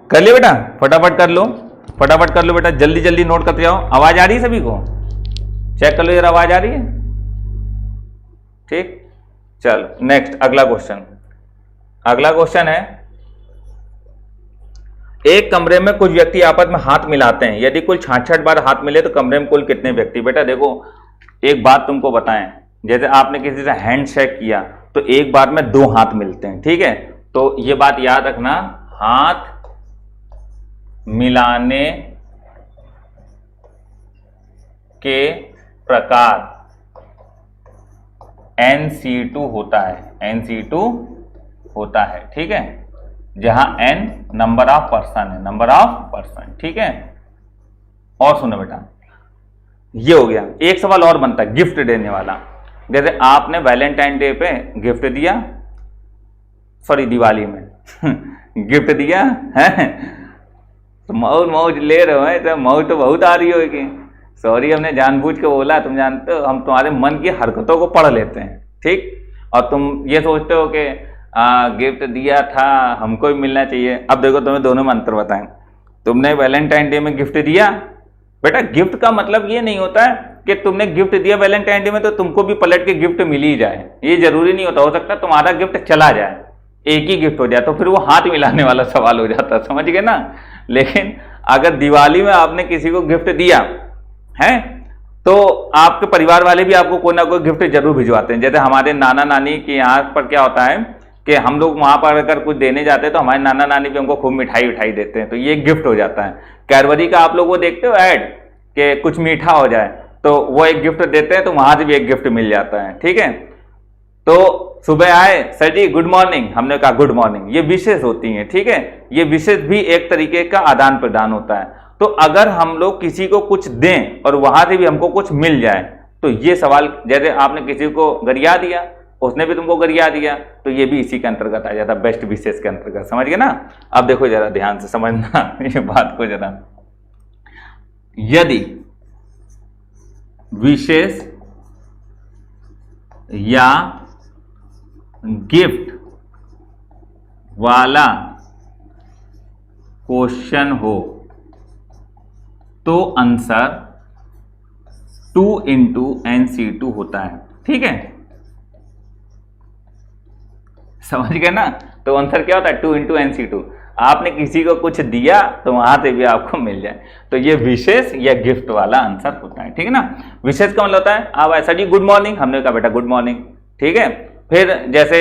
कर लियो बेटा, फटाफट कर लो, फटाफट कर लो बेटा, जल्दी जल्दी नोट करते जाओ। आवाज आ रही है सभी को? चेक कर लो यार, आवाज आ रही है? ठीक, चलो नेक्स्ट अगला क्वेश्चन। अगला क्वेश्चन है, एक कमरे में कुछ व्यक्ति आपस में हाथ मिलाते हैं, यदि कुल 66 बार हाथ मिले तो कमरे में कुल कितने व्यक्ति? बेटा देखो, एक बात तुमको बताएं, जैसे आपने किसी से हैंड शेक किया तो एक बार में 2 हाथ मिलते हैं, ठीक है? तो ये बात याद रखना, हाथ मिलाने के प्रकार NC2 होता है, NC2 होता है, ठीक है? जहां N नंबर ऑफ पर्सन है, नंबर ऑफ पर्सन, ठीक है? और सुनो बेटा, ये हो गया। एक सवाल और बनता है गिफ्ट देने वाला। जैसे आपने वैलेंटाइन डे पे गिफ्ट दिया, सॉरी दिवाली में गिफ्ट दिया है, तो मौज मौज ले रहे हो, तो मौज तो बहुत आ रही होगी। सॉरी, हमने जानबूझ के बोला, तुम जानते हो हम तुम्हारे मन की हरकतों को पढ़ लेते हैं, ठीक? और तुम ये सोचते हो कि गिफ्ट दिया था, हमको भी मिलना चाहिए। अब देखो तुम्हें दोनों में अंतर बताएं। तुमने वैलेंटाइन डे में गिफ्ट दिया, बेटा गिफ्ट का मतलब ये नहीं होता है कि तुमने गिफ्ट दिया वैलेंटाइन डे में तो तुमको भी पलट के गिफ्ट मिल ही जाए, ये जरूरी नहीं होता। हो सकता है तुम्हारा गिफ्ट चला जाए, एक ही गिफ्ट हो जाए, तो फिर वो हाथ मिलाने वाला सवाल हो जाता, समझ गए ना? लेकिन अगर दिवाली में आपने किसी को गिफ्ट दिया है तो आपके परिवार वाले भी आपको कोई ना कोई गिफ्ट जरूर भिजवाते हैं। जैसे हमारे नाना नानी के यहाँ पर क्या होता है कि हम लोग वहां पर अगर कुछ देने जाते हैं तो हमारे नाना नानी भी हमको खूब मिठाई उठाई देते हैं, तो ये गिफ्ट हो जाता है। कैडबरी का आप लोग वो देखते हो ऐड कि कुछ मीठा हो जाए तो वो एक गिफ्ट देते हैं, तो वहां से भी एक गिफ्ट मिल जाता है, ठीक है? तो सुबह आए, सर जी गुड मॉर्निंग, हमने कहा गुड मॉर्निंग, ये विशेष होती हैं, ठीक है? ये विशेष भी एक तरीके का आदान प्रदान होता है। तो अगर हम लोग किसी को कुछ दें और वहां से भी हमको कुछ मिल जाए, तो ये सवाल, जैसे आपने किसी को गरिया दिया, उसने भी तुमको गरिया दिया, तो ये भी इसी के अंतर्गत आ जाता, बेस्ट विशेष के अंतर्गत, समझ गए ना? अब देखो जरा ध्यान से समझना ये बात को जरा, यदि विशेष या गिफ्ट वाला क्वेश्चन हो तो आंसर 2 इंटू NC2 होता है, ठीक है? समझ गए ना? तो आंसर क्या होता है? 2 इंटू NC2। आपने किसी को कुछ दिया तो वहां से भी आपको मिल जाए, तो ये विशेष या गिफ्ट वाला आंसर होता है, ठीक है ना? विशेष का मतलब होता है आप ऐसा जी गुड मॉर्निंग, हमने कहा बेटा गुड मॉर्निंग, ठीक है? फिर जैसे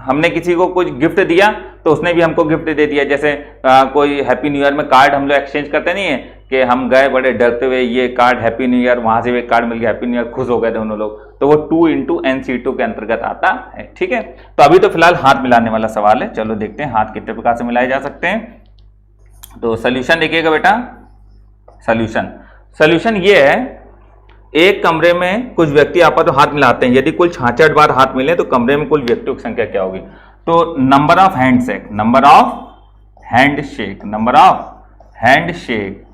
हमने किसी को कुछ गिफ्ट दिया तो उसने भी हमको गिफ्ट दे दिया। जैसे कोई हैप्पी न्यू ईयर में कार्ड हम लोग एक्सचेंज करते नहीं है कि हम गए बड़े डरते हुए, ये कार्ड हैप्पी न्यू ईयर, वहां से भी एक कार्ड मिल गया हैप्पी न्यू ईयर, खुश हो गए दोनों लोग, तो वो 2 इंटू NC2 के अंतर्गत आता है, ठीक है? तो अभी तो फिलहाल हाथ मिलाने वाला सवाल है, चलो देखते हैं हाथ कितने प्रकार से मिलाए जा सकते हैं। तो सोल्यूशन देखिएगा बेटा, सोल्यूशन ये है, एक कमरे में कुछ व्यक्ति आपस में हाथ मिलाते हैं, यदि कुल 66 बार हाथ मिले तो कमरे में कुल व्यक्तियों की संख्या क्या होगी? तो number of handshake, number of handshake, number of handshake,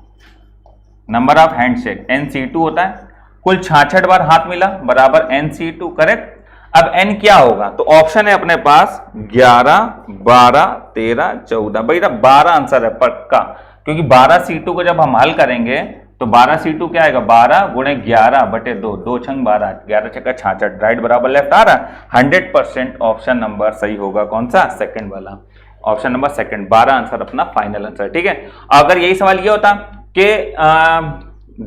number of handshake NC2 होता है। कुल 66 बार हाथ मिला बराबर NC2, करेक्ट? अब N क्या होगा? तो ऑप्शन है अपने पास 11, 12, 13, 14। भाई 12 आंसर है पक्का, क्योंकि 12C2 को जब हम हल करेंगे तो 12C2 क्या आएगा? 12 गुणे 11 बटे 2, 2 छंग 12, 11 छक्का 66, राइट बराबर लेफ्ट आ रहा। 100% ऑप्शन नंबर सही होगा, कौन सा? सेकंड वाला, ऑप्शन नंबर सेकंड। 12 आंसर अपना फाइनल आंसर, ठीक है? अगर यही सवाल ये होता कि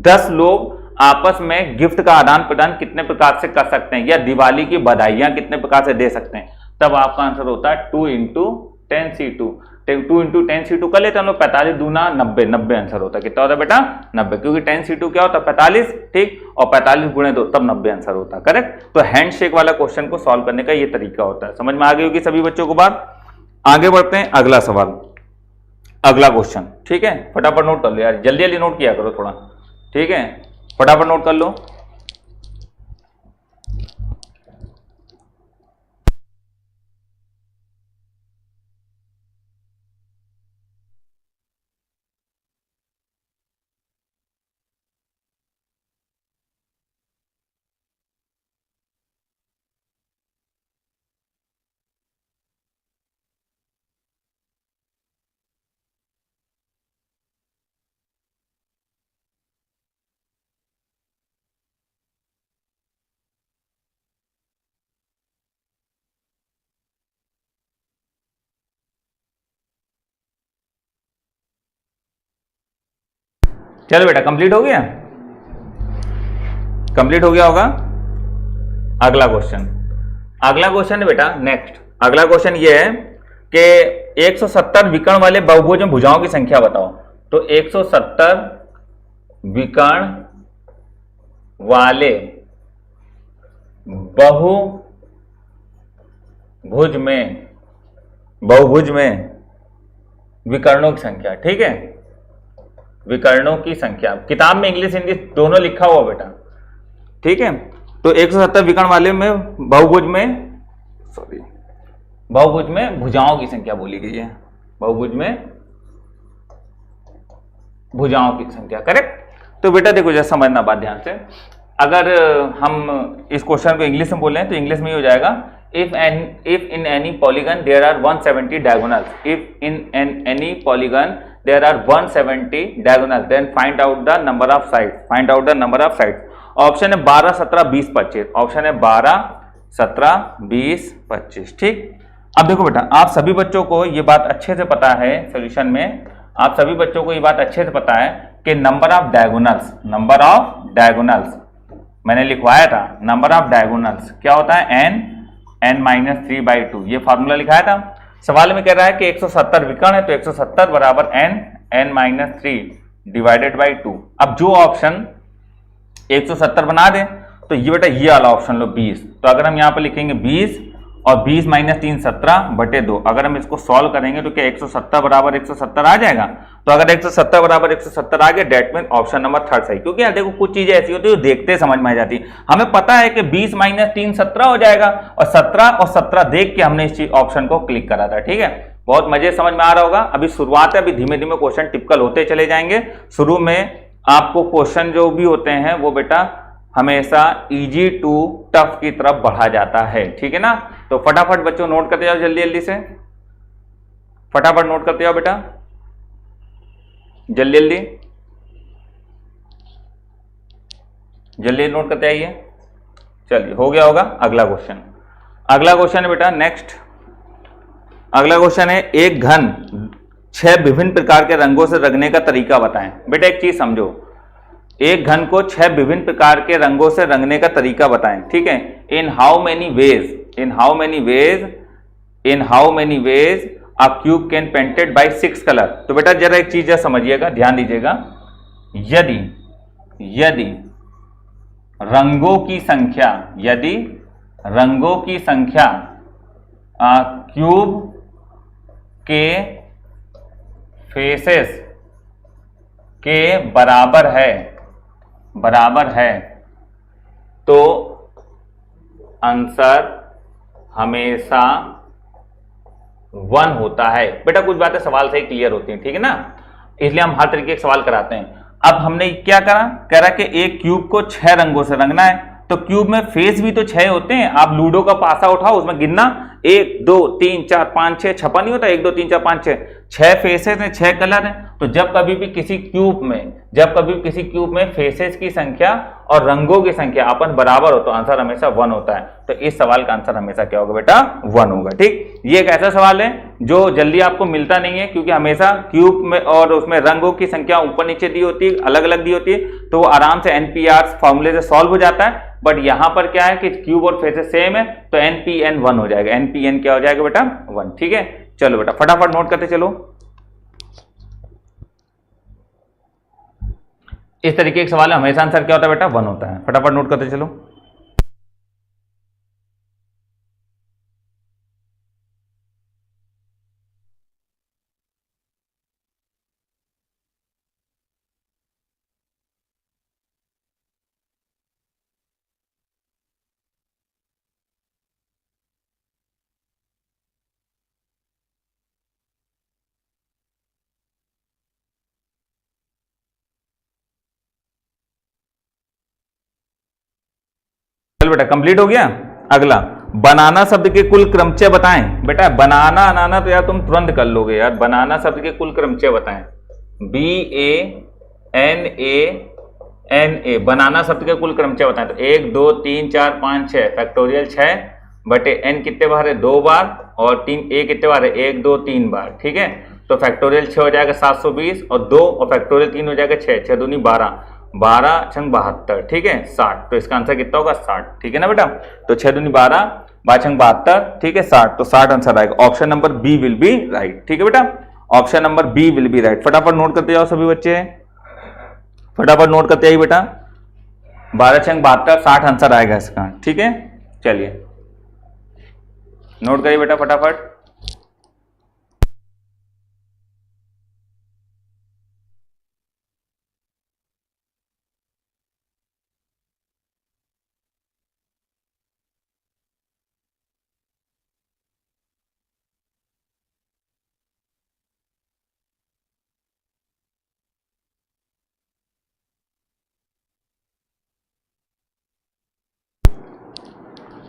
10 लोग आपस में गिफ्ट का आदान प्रदान कितने प्रकार से कर सकते हैं, या दिवाली की बधाइयां कितने प्रकार से दे सकते हैं, तब आपका आंसर होता है 2 इंटू 10C2। 2 इंटू 10C2 कर लेते हैं हम लोग, 45 दूना 90, 90 आंसर होता है। कितना होता है बेटा? 90, क्योंकि 10C2 क्या होता है? 45, ठीक? और 45 गुणे 2 तब 90 आंसर होता है, करेक्ट? तो हैंडशेक वाला क्वेश्चन को सॉल्व करने का ये तरीका होता है। समझ में आ गई होगी सभी बच्चों को बात? आगे बढ़ते हैं, अगला सवाल, अगला क्वेश्चन, ठीक है? फटाफट नोट कर लो यार, जल्दी जल्दी नोट किया करो थोड़ा, ठीक है? फटाफट नोट कर लो। चलो बेटा कंप्लीट हो गया, कंप्लीट हो गया होगा। अगला क्वेश्चन है बेटा नेक्स्ट। अगला क्वेश्चन ये है कि 170 विकर्ण वाले बहुभुज में भुजाओं की संख्या बताओ। तो 170 विकर्ण वाले बहुभुज में विकर्णों की संख्या, ठीक है, विकर्णों की संख्या। किताब में इंग्लिश हिंदी दोनों लिखा हुआ बेटा, ठीक है। तो 170 विकर्ण वाले में बहुभुज में भुजाओं की संख्या बोली गई है, बहुभुज में भुजाओं की संख्या, करेक्ट। तो बेटा देखो जैसा समझना बात ध्यान से, अगर हम इस क्वेश्चन को इंग्लिश में बोले तो इंग्लिश में ही हो जाएगा, if in any polygon there are 170 diagonals, if in any polygon there are 170 diagonals, then find out the number of sides। Option है 12, 17, 20, 25। ऑप्शन है 12, 17, 20, 25, ठीक। अब देखो बेटा, आप सभी बच्चों को ये बात अच्छे से पता है, सॉल्यूशन में आप सभी बच्चों को ये बात अच्छे से पता है कि नंबर ऑफ डायगोनल्स मैंने लिखवाया था। नंबर ऑफ डायगोनल्स क्या होता है, n-3/2, ये फॉर्मूला लिखाया था। सवाल में कह रहा है कि 170 विकर्ण है, तो 170 बराबर n-3/2। अब जो ऑप्शन 170 बना दें तो ये बेटा ये वाला ऑप्शन लो 20। तो अगर हम यहाँ पर लिखेंगे 20 और 20 - 3 17/2, अगर हम इसको सॉल्व करेंगे तो क्या 170 बराबर 170 आ जाएगा। तो अगर 170 बराबर 170 आ गया, डेट मीन ऑप्शन नंबर 3 सही। क्योंकि यार देखो कुछ चीजें ऐसी होती है जो देखते समझ में आ जाती है। हमें पता है कि 20 - 3 17 हो जाएगा, और 17 देख के हमने इस ऑप्शन को क्लिक करा था, ठीक है। बहुत मजे समझ में आ रहा होगा। अभी शुरुआत है, अभी धीमे धीमे क्वेश्चन टिपिकल होते चले जाएंगे। शुरू में आपको क्वेश्चन जो भी होते हैं वो बेटा हमेशा इजी टू टफ की तरफ बढ़ा जाता है, ठीक है ना। तो फटाफट बच्चों नोट करते जाओ, जल्दी जल्दी से फटाफट नोट करते जाओ बेटा, जल्दी जल्दी नोट करते आइए। चलिए हो गया होगा। अगला क्वेश्चन है बेटा नेक्स्ट। अगला क्वेश्चन है, एक घन 6 विभिन्न प्रकार के रंगों से रंगने का तरीका बताएं। बेटा एक चीज समझो, एक घन को 6 विभिन्न प्रकार के रंगों से रंगने का तरीका बताएं, ठीक है। In how many ways a cube can painted bye 6 colour. तो बेटा जरा एक चीज समझिएगा, ध्यान दीजिएगा, यदि रंगों की संख्या क्यूब के फेसेस के बराबर है तो आंसर हमेशा 1 होता है। बेटा कुछ बातें सवाल से ही क्लियर होती हैं, ठीक है ना, इसलिए हम हर तरीके के सवाल कराते हैं। अब हमने क्या कह रहा कि एक क्यूब को 6 रंगों से रंगना है, तो क्यूब में फेस भी तो 6 होते हैं। आप लूडो का पासा उठाओ, उसमें गिनना 1 2 3 4 5 6, छपा नहीं होता 1 2 3 4 5 6 फेसेस हैं, 6 कलर हैं। तो जब कभी भी किसी क्यूब में फेसेस की संख्या और रंगों की संख्या अपन बराबर हो तो आंसर हमेशा 1 होता है। तो इस सवाल का आंसर हमेशा क्या होगा बेटा, 1 होगा, ठीक। ये एक ऐसा सवाल है जो जल्दी आपको मिलता नहीं है, क्योंकि हमेशा क्यूब में और उसमें रंगों की संख्या ऊपर नीचे दी होती है, अलग अलग दी होती है, तो वो आराम से NPR फॉर्मूले से सॉल्व हो जाता है। बट यहां पर क्या है कि क्यूब और फेसेस सेम है, तो NPN 1 हो जाएगा। NPN क्या हो जाएगा बेटा, 1, ठीक है। चलो बेटा फटाफट नोट करते चलो। इस तरीके के सवाल में हमेशा आंसर क्या होता है बेटा, 1 होता है। फटाफट नोट करते चलो। चलो बेटा कंप्लीट हो गया। अगला, बनाना शब्द के कुल क्रमचय बताएं। बेटा बनाना अनाना तो यार तुम तुरंत कर लोगे यार। बनाना शब्द के कुल क्रमचय बताएं। BANANA, बनाना शब्द के कुल क्रमचय बताएं। तो 1 2 3 4 5 6 फैक्टोरियल 6 बटे n कितने बार है, 2 बार, और 3 a कितने बार है, 1 2 3 बार, ठीक है। तो फैक्टोरियल 6 हो जाएगा 720 और 2 और फैक्टोरियल 3 हो जाएगा 6, 6 दूनी 12, 12 छंग 72, ठीक है 60। तो इसका आंसर कितना होगा 60, ठीक है ना बेटा। तो 6 दूनी 12, 12 छंग 72, ठीक है 60। तो 60 आंसर आएगा। Option number B will be right, ठीक है बेटा। Option number B will be right. फटाफट नोट करते जाओ सभी बच्चे, फटाफट नोट करते आइए बेटा। 12 छंग 72, 60 आंसर आएगा इसका, ठीक है। चलिए नोट करिए बेटा फटाफट।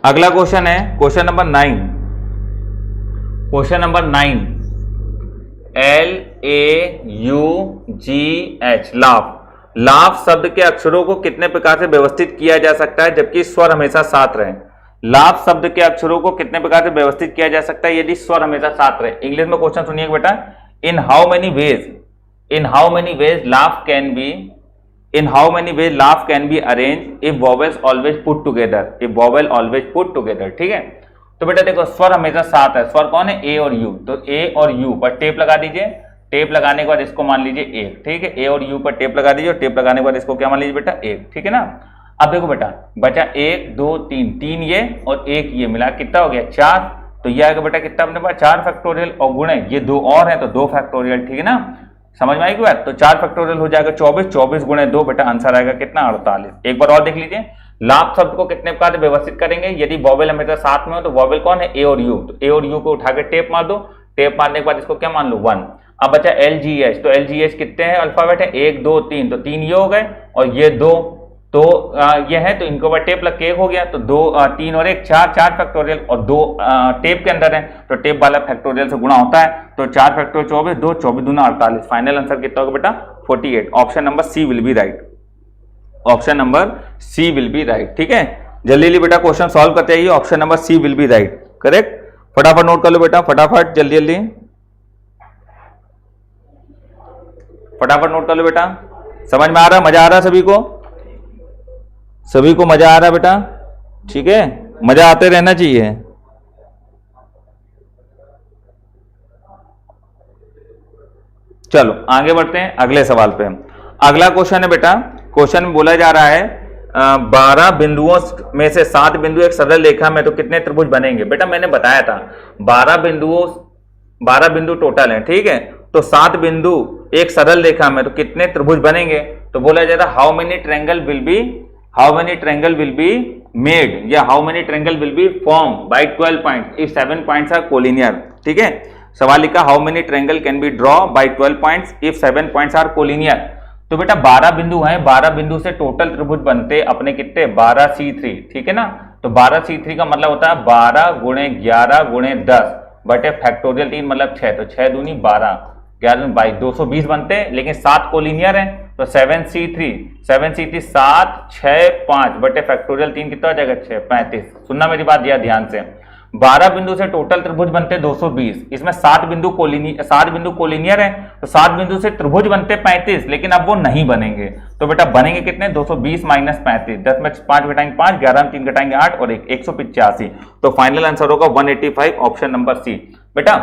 अगला क्वेश्चन है question number 9। Question number 9, LAUGH laugh. Laugh शब्द के अक्षरों को कितने प्रकार से व्यवस्थित किया जा सकता है जबकि स्वर हमेशा साथ रहे? लाफ शब्द के अक्षरों को कितने प्रकार से व्यवस्थित किया जा सकता है यदि स्वर हमेशा साथ रहे? इंग्लिश में क्वेश्चन सुनिएगा बेटा। In how many ways laugh can be, in how many ways laugh can be arranged if vowels always put together, if vowel always put together, ठीक है। तो बेटा देखो स्वर हमेशा साथ है, स्वर कौन है? ए और यू। तो ए और यू पर टेप लगा दीजिए, टेप लगाने के बाद इसको मान लीजिए एक, ठीक है। ए और यू पर टेप लगा दीजिए और टेप लगाने के बाद इसको क्या मान लीजिए बेटा? एक, ठीक है ना। अब देखो बेटा बचा 1 2 3, 3 ये और 1 ये मिला कितना हो गया? 4। तो ये आएगा बेटा कितना अपने पास? 4 फैक्टोरियल और गुणे ये 2 और है तो 2 फैक्टोरियल, ठीक है ना। समझ में आएगी बात? तो 4 फैक्टोरियल हो जाएगा 24, 24 गुणे 2 बेटा आंसर आएगा कितना? 48। एक बार और देख लीजिए, लाभ शब्द को कितने प्रकार से व्यवस्थित करेंगे यदि वॉवेल हमेशा साथ में हो? तो वॉवेल कौन है? ए और यू। तो ए और यू को उठा के टेप मार दो, टेप मारने के बाद इसको क्या मान लो? 1। अब बचा LGH। तो LGH कितने हैं अल्फाबेट है? 1 2 3, तो 3 ये हो गए और ये 2 तो ये है तो इनको ऊपर टेप लग के 1 हो गया। तो 2 3 और 1 4, 4 फैक्टोरियल और 2 टेप के अंदर है तो टेप वाला फैक्टोरियल से गुणा होता है। तो 4 फैक्टोरियल 24, 2 24 दूना 48। फाइनल आंसर कितना होगा बेटा? 48। Option number C will be right. Option number C will be right, ठीक है। जल्दी जल्दी बेटा क्वेश्चन सॉल्व करते आइए। Option number C will be right, correct. फटाफट नोट कर लो बेटा, फटाफट जल्दी जल्दी फटाफट नोट कर लो बेटा। समझ में आ रहा? मजा आ रहा सभी को? सभी को मजा आ रहा है बेटा? ठीक है, मजा आते रहना चाहिए। चलो आगे बढ़ते हैं अगले सवाल पे। अगला क्वेश्चन है बेटा, क्वेश्चन में बोला जा रहा है 12 बिंदुओं में से 7 बिंदु एक सरल रेखा में तो कितने त्रिभुज बनेंगे? बेटा मैंने बताया था 12 बिंदु टोटल है, ठीक है। तो 7 बिंदु एक सरल रेखा में तो कितने त्रिभुज बनेंगे? तो बोला जा रहा है how many triangle will be made या how many triangle will be form by 12 points if 7 points are collinear, ठीक है। सवाल लिखा how many triangle can be draw by 12 points if 7 points are collinear. तो बेटा 12 बिंदु हैं, 12 बिंदु से टोटल त्रिभुज बनते अपने कितने? 12C3, ठीक है ना। तो 12C3 का मतलब होता है 12 गुणे 11 गुणे 10 बटे फैक्टोरियल 3 मतलब 6। तो 6 दूनी 12, 11 बाई 220 बनते हैं, लेकिन 7 कोलिनियर है तो 7C3 7 6 5 बटे फैक्टोरियल 3 कितना हो जाएगा? 6 35। सुनना मेरी बात दिया ध्यान से। 12 बिंदु से टोटल त्रिभुज बनते 220, इसमें 7 बिंदु कोलिनियर है तो 7 बिंदु से त्रिभुज बनते 35, लेकिन अब वो नहीं बनेंगे। तो बेटा बनेंगे कितने? 220 माइनस 35, 10 में 5 घटाएंगे 5, 11 में 3 घटाएंगे 8 और 185। तो फाइनल आंसर होगा 185, ऑप्शन नंबर सी। बेटा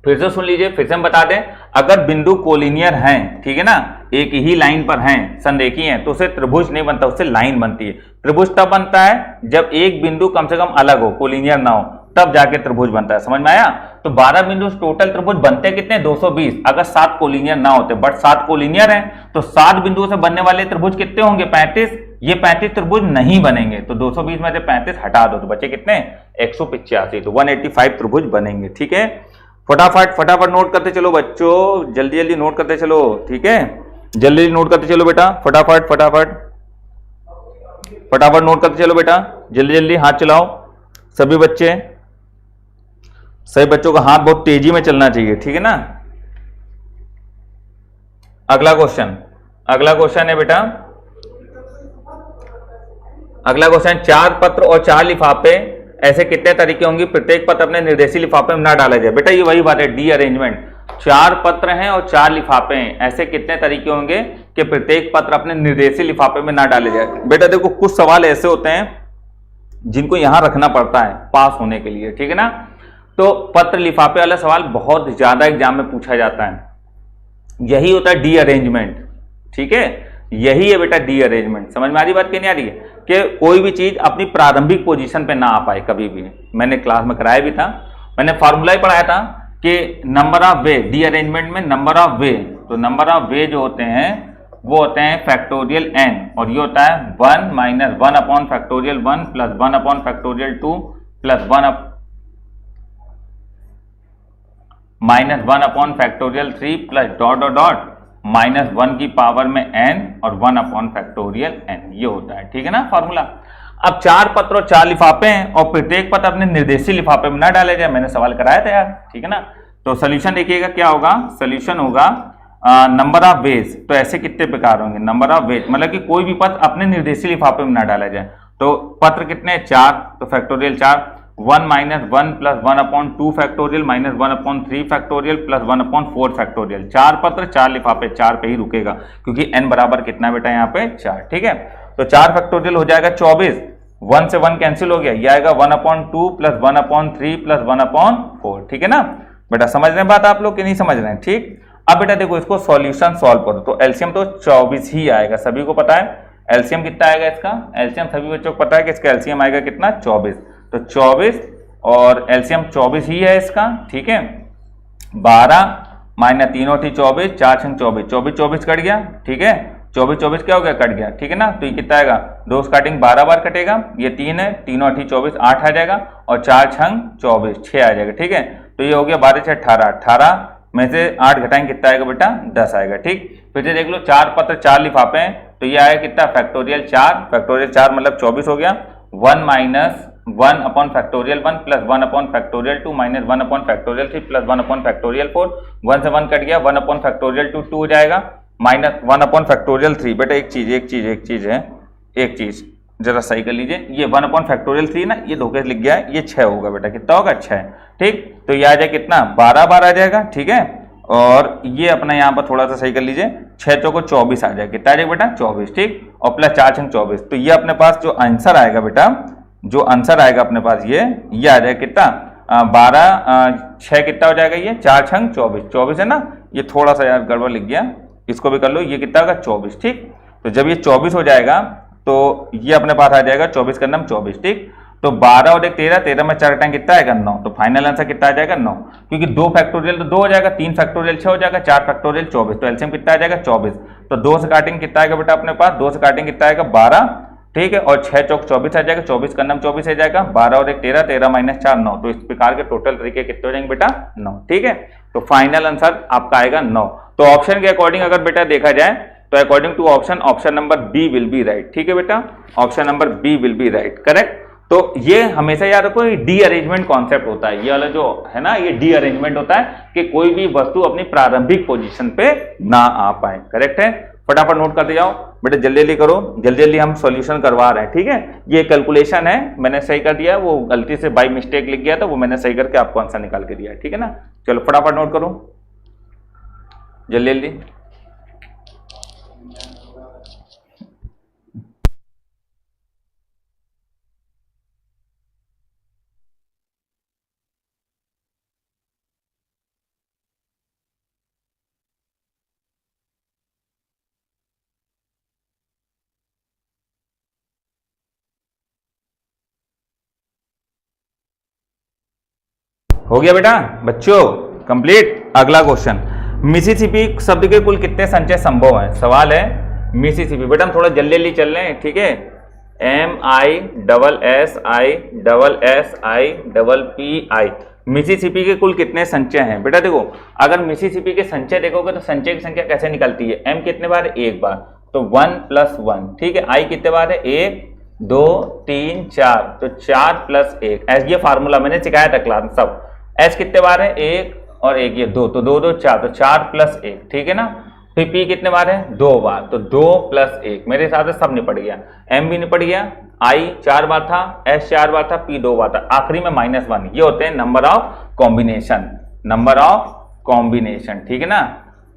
फिर से सुन लीजिए, फिर से हम बता दें, अगर बिंदु कोलिनियर हैं, ठीक है ना, एक ही लाइन पर हैं, संरेखी हैं, तो उसे त्रिभुज नहीं बनता, उससे लाइन बनती है। त्रिभुज तब बनता है जब एक बिंदु कम से कम अलग हो, कोलिनियर ना हो, तब जाके त्रिभुज बनता है। समझ में आया? तो 12 बिंदु टोटल त्रिभुज बनते कितने? 220, अगर 7 कोलिनियर ना होते, बट 7 कोलिनियर हैं तो 7 बिंदुओं से बनने वाले त्रिभुज कितने होंगे? 35। ये 35 त्रिभुज नहीं बनेंगे तो 220 में से 35 हटा दो तो बचे कितने? 185। तो 185 त्रिभुज बनेंगे, ठीक है। फटाफट नोट करते चलो बच्चों, जल्दी जल्दी नोट करते चलो, ठीक है। जल्दी नोट करते चलो बेटा, फटाफट नोट करते चलो बेटा, जल्दी जल्दी हाथ चलाओ सभी बच्चे। सभी बच्चों का हाथ बहुत तेजी में चलना चाहिए, ठीक है ना। अगला क्वेश्चन है बेटा, अगला क्वेश्चन 4 पत्र और 4 लिफाफे ऐसे कितने तरीके होंगे? प्रत्येक पत्र अपने निर्देशी लिफाफे में ना डाला जाए। बेटा ये वही बात है, डी अरेंजमेंट। 4 पत्र हैं और 4 लिफाफे हैं, ऐसे कितने तरीके होंगे कि प्रत्येक पत्र अपने निर्देशी लिफाफे में ना डाले जाए? बेटा देखो कुछ सवाल ऐसे होते हैं जिनको यहां रखना पड़ता है पास होने के लिए, ठीक है ना। तो पत्र लिफाफे वाला सवाल बहुत ज्यादा एग्जाम में पूछा जाता है, यही होता है डी अरेंजमेंट, ठीक है, यही है बेटा डी अरेंजमेंट। समझ में आ रही बात कि नहीं आ रही है? कि कोई भी चीज अपनी प्रारंभिक पोजीशन पे ना आ पाए कभी भी। मैंने क्लास में कराया भी था, मैंने फॉर्मूला ही पढ़ाया था कि number of way, D arrangement में नंबर ऑफ वे, तो नंबर ऑफ वे जो होते हैं वो होते हैं फैक्टोरियल n, और ये होता है 1 minus 1 upon factorial 1 plus 1 upon factorial 2 plus 1 minus 1 upon factorial 3 plus dot dot dot minus 1 की पावर में n और 1 अपॉन फैक्टोरियल n, ये होता है, ठीक है ना फॉर्मूला। अब 4 पत्र और 4 लिफाफे हैं और प्रत्येक पत्र अपने निर्देशी लिफाफे में ना डाले जाए, मैंने सवाल कराया था यार, ठीक है ना। तो सोल्यूशन देखिएगा क्या होगा, सोल्यूशन होगा नंबर ऑफ वेज, तो ऐसे कितने प्रकार होंगे, नंबर ऑफ वेज मतलब कि कोई भी पत्र अपने निर्देशी लिफाफे में ना डाला जाए। तो पत्र कितने 4, तो factorial 4, 1 minus 1 plus 1 upon 2 factorial minus 1 upon 3 factorial plus 1 upon 4 factorial. 4 पत्र 4 लिफाफे, 4 पे ही रुकेगा क्योंकि n बराबर कितना बेटा यहाँ पे 4, ठीक है। तो 4 फैक्टोरियल हो जाएगा 24, 1 से 1 कैंसिल हो गया, ये आएगा 1 upon 2 plus 1 upon 3 plus 1 upon 4, ठीक है ना बेटा। समझ रहे हैं बात आप लोग कि नहीं समझ रहे हैं? ठीक, अब बेटा देखो इसको सॉल्यूशन सॉल्व करो, तो एलसीएम तो 24 ही आएगा, सभी को पता है एलसीएम कितना आएगा इसका, एलसीएम सभी बच्चों को पता है कि इसका एलसीएम आएगा कितना 24, तो 24 और एलसीएम 24 ही है इसका, ठीक है। 12 माइनस 3 और 24, 4 6 24, 24 24 कट गया, ठीक है, 24 24 क्या हो गया, कट गया, ठीक है ना। तो ये कितना आएगा, 2 काटिंग 12 बार कटेगा, ये 3 है, 3 और 24 8 आ जाएगा और 4 6 24 6 आ जाएगा, ठीक है। तो ये हो गया 12 6 18, 18 में से 8 घटाएंगे कितना आएगा बेटा 10 आएगा, ठीक। फिर से देख लो 4 पत्र 4 लिफाफे हैं, तो ये आएगा कितना फैक्टोरियल 4, फैक्टोरियल 4 मतलब 24 हो गया, 1 minus 1 upon factorial 1 plus 1 upon factorial 2 minus 1 upon factorial 3 plus 1 upon factorial 4, 1 से 1 कट गया, 1 अपॉन फैक्टोरियल 2 2 हो जाएगा माइनस 1 अपॉन फैक्टोरियल 3। बेटा एक चीज जरा सही कर लीजिए, ये 1 अपॉन फैक्टोरियल 3 ना, ये धोखे से लिख गया है, ये 6 होगा बेटा, कितना होगा 6, ठीक। तो ये आ जाए कितना 12 बार आ जाएगा, ठीक है। और ये अपना यहाँ पर थोड़ा सा सही कर लीजिए, 6 चौको 24 आ जाएगा, कितना आ जाएगा बेटा 24, ठीक, और प्लस 4 6 24। तो ये अपने पास जो आंसर आएगा बेटा, जो आंसर आएगा अपने पास ये आ जाएगा कितना 12 6 कितना हो जाएगा, ये 4 6 24, 24 है ना, ये थोड़ा सा यार गड़बड़ लिख गया, इसको भी कर लो, ये कितना होगा 24, ठीक। तो जब ये 24 हो जाएगा तो ये अपने पास आ जाएगा 24 का नाम 24, ठीक। तो 12 और 1 13, 13 में 4 घटाएं कितना आएगा 9, तो फाइनल आंसर कितना आ जाएगा 9, क्योंकि 2 फैक्टोरियल तो 2 हो जाएगा, 3 फैक्टोरियल 6 हो जाएगा, 4 फैक्टोरियल 24, तो एलसीएम कितना आ जाएगा 24। तो 2 से काटेंगे कितना आएगा बेटा अपने पास, 2 से काटेंगे कितना आएगा 12, ठीक है, और 6 चौक 24 आ जाएगा, 24 का नाम 24 आ जाएगा, 12 और 1 13, 13 माइनस 4 9, तो इस प्रकार के टोटल तरीके कितने हो जाएंगे बेटा 9, ठीक है। तो फाइनल आंसर आपका आएगा 9। तो ऑप्शन के अकॉर्डिंग अगर बेटा देखा जाए तो according to option number B will be right, ठीक है बेटा, option number B will be right, correct. तो ये हमेशा याद रखो, ये डी अरेंजमेंट कॉन्सेप्ट होता है, ये वाला जो है ना, ये डी अरेंजमेंट होता है कि कोई भी वस्तु अपनी प्रारंभिक पोजीशन पे ना आ पाए, करेक्ट है। फटाफट नोट करते जाओ बेटा, जल्दी जल्दी करो, जल्दी जल्दी हम सॉल्यूशन करवा रहे हैं, ठीक है। ये कैलकुलेशन है, मैंने सही कर दिया, वो गलती से बाई मिस्टेक लिख गया था, वो मैंने सही करके आपको आंसर निकाल के दिया है, ठीक है ना। चलो फटाफट नोट करो जल्दी जल्दी। हो गया बेटा बच्चों कंप्लीट। अगला क्वेश्चन, मिसिसिपी शब्द के कुल कितने संचय संभव हैं? सवाल है मिसिसिपी। बेटा हम थोड़ा जल्दी जल्दी चल रहे हैं, ठीक है। MISSIPI मिसिसिपी के कुल कितने संचय हैं? बेटा देखो, अगर मिसिसिपी के संचय देखोगे तो संचय की संख्या कैसे निकलती है? M कितने बार है? एक बार, तो 1 + 1, ठीक है। I कितने बार है? 1 2 3 4, तो 4 + 1, ये फार्मूला मैंने सिखाया था क्लास में सब। S कितने बार है? 1 और 1, ये 2, तो 2 2 4, तो 4 + 1, ठीक है ना। फिर P कितने बार है? 2 बार, तो 2 + 1, मेरे हिसाब से सब निपट गया। M भी निपट गया, I 4 बार था, S 4 बार था, P 2 बार था, आखिरी में -1। ये होते हैं number of combination, number of combination, ठीक है ना।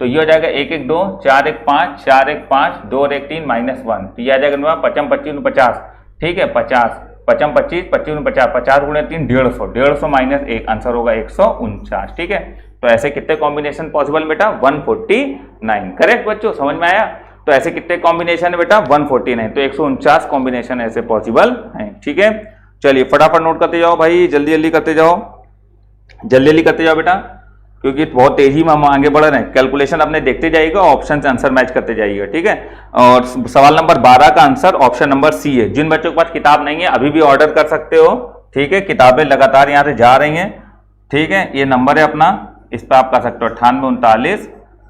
तो ये हो जाएगा 1 1 2 4 1 5 4 1 5 2 और 1 3 -1, तो ये आ जाएगा 55 25 50, ठीक है 50 55 25 25 50 50 गुणे 3 150 150 माइनस 1, आंसर होगा 149, ठीक है। तो ऐसे कितने कॉम्बिनेशन पॉसिबल बेटा 149, करेक्ट बच्चों, समझ में आया। तो ऐसे कितने कॉम्बिनेशन है बेटा 149, तो 149 कॉम्बिनेशन ऐसे पॉसिबल हैं, ठीक है। चलिए फटाफट नोट करते जाओ भाई, जल्दी जल्दी करते जाओ, जल्दी जल्दी करते जाओ बेटा, क्योंकि बहुत तेजी में हम आगे बढ़ रहे हैं। कैलकुलेशन अपने देखते जाइएगा, ऑप्शन से आंसर मैच करते जाइएगा, ठीक है। और सवाल नंबर 12 का आंसर ऑप्शन नंबर सी है। जिन बच्चों के पास किताब नहीं है अभी भी ऑर्डर कर सकते हो, ठीक है। किताबें लगातार यहाँ से जा रही हैं, ठीक है। ये नंबर है अपना, इस पर आप कर सकते हो 98 39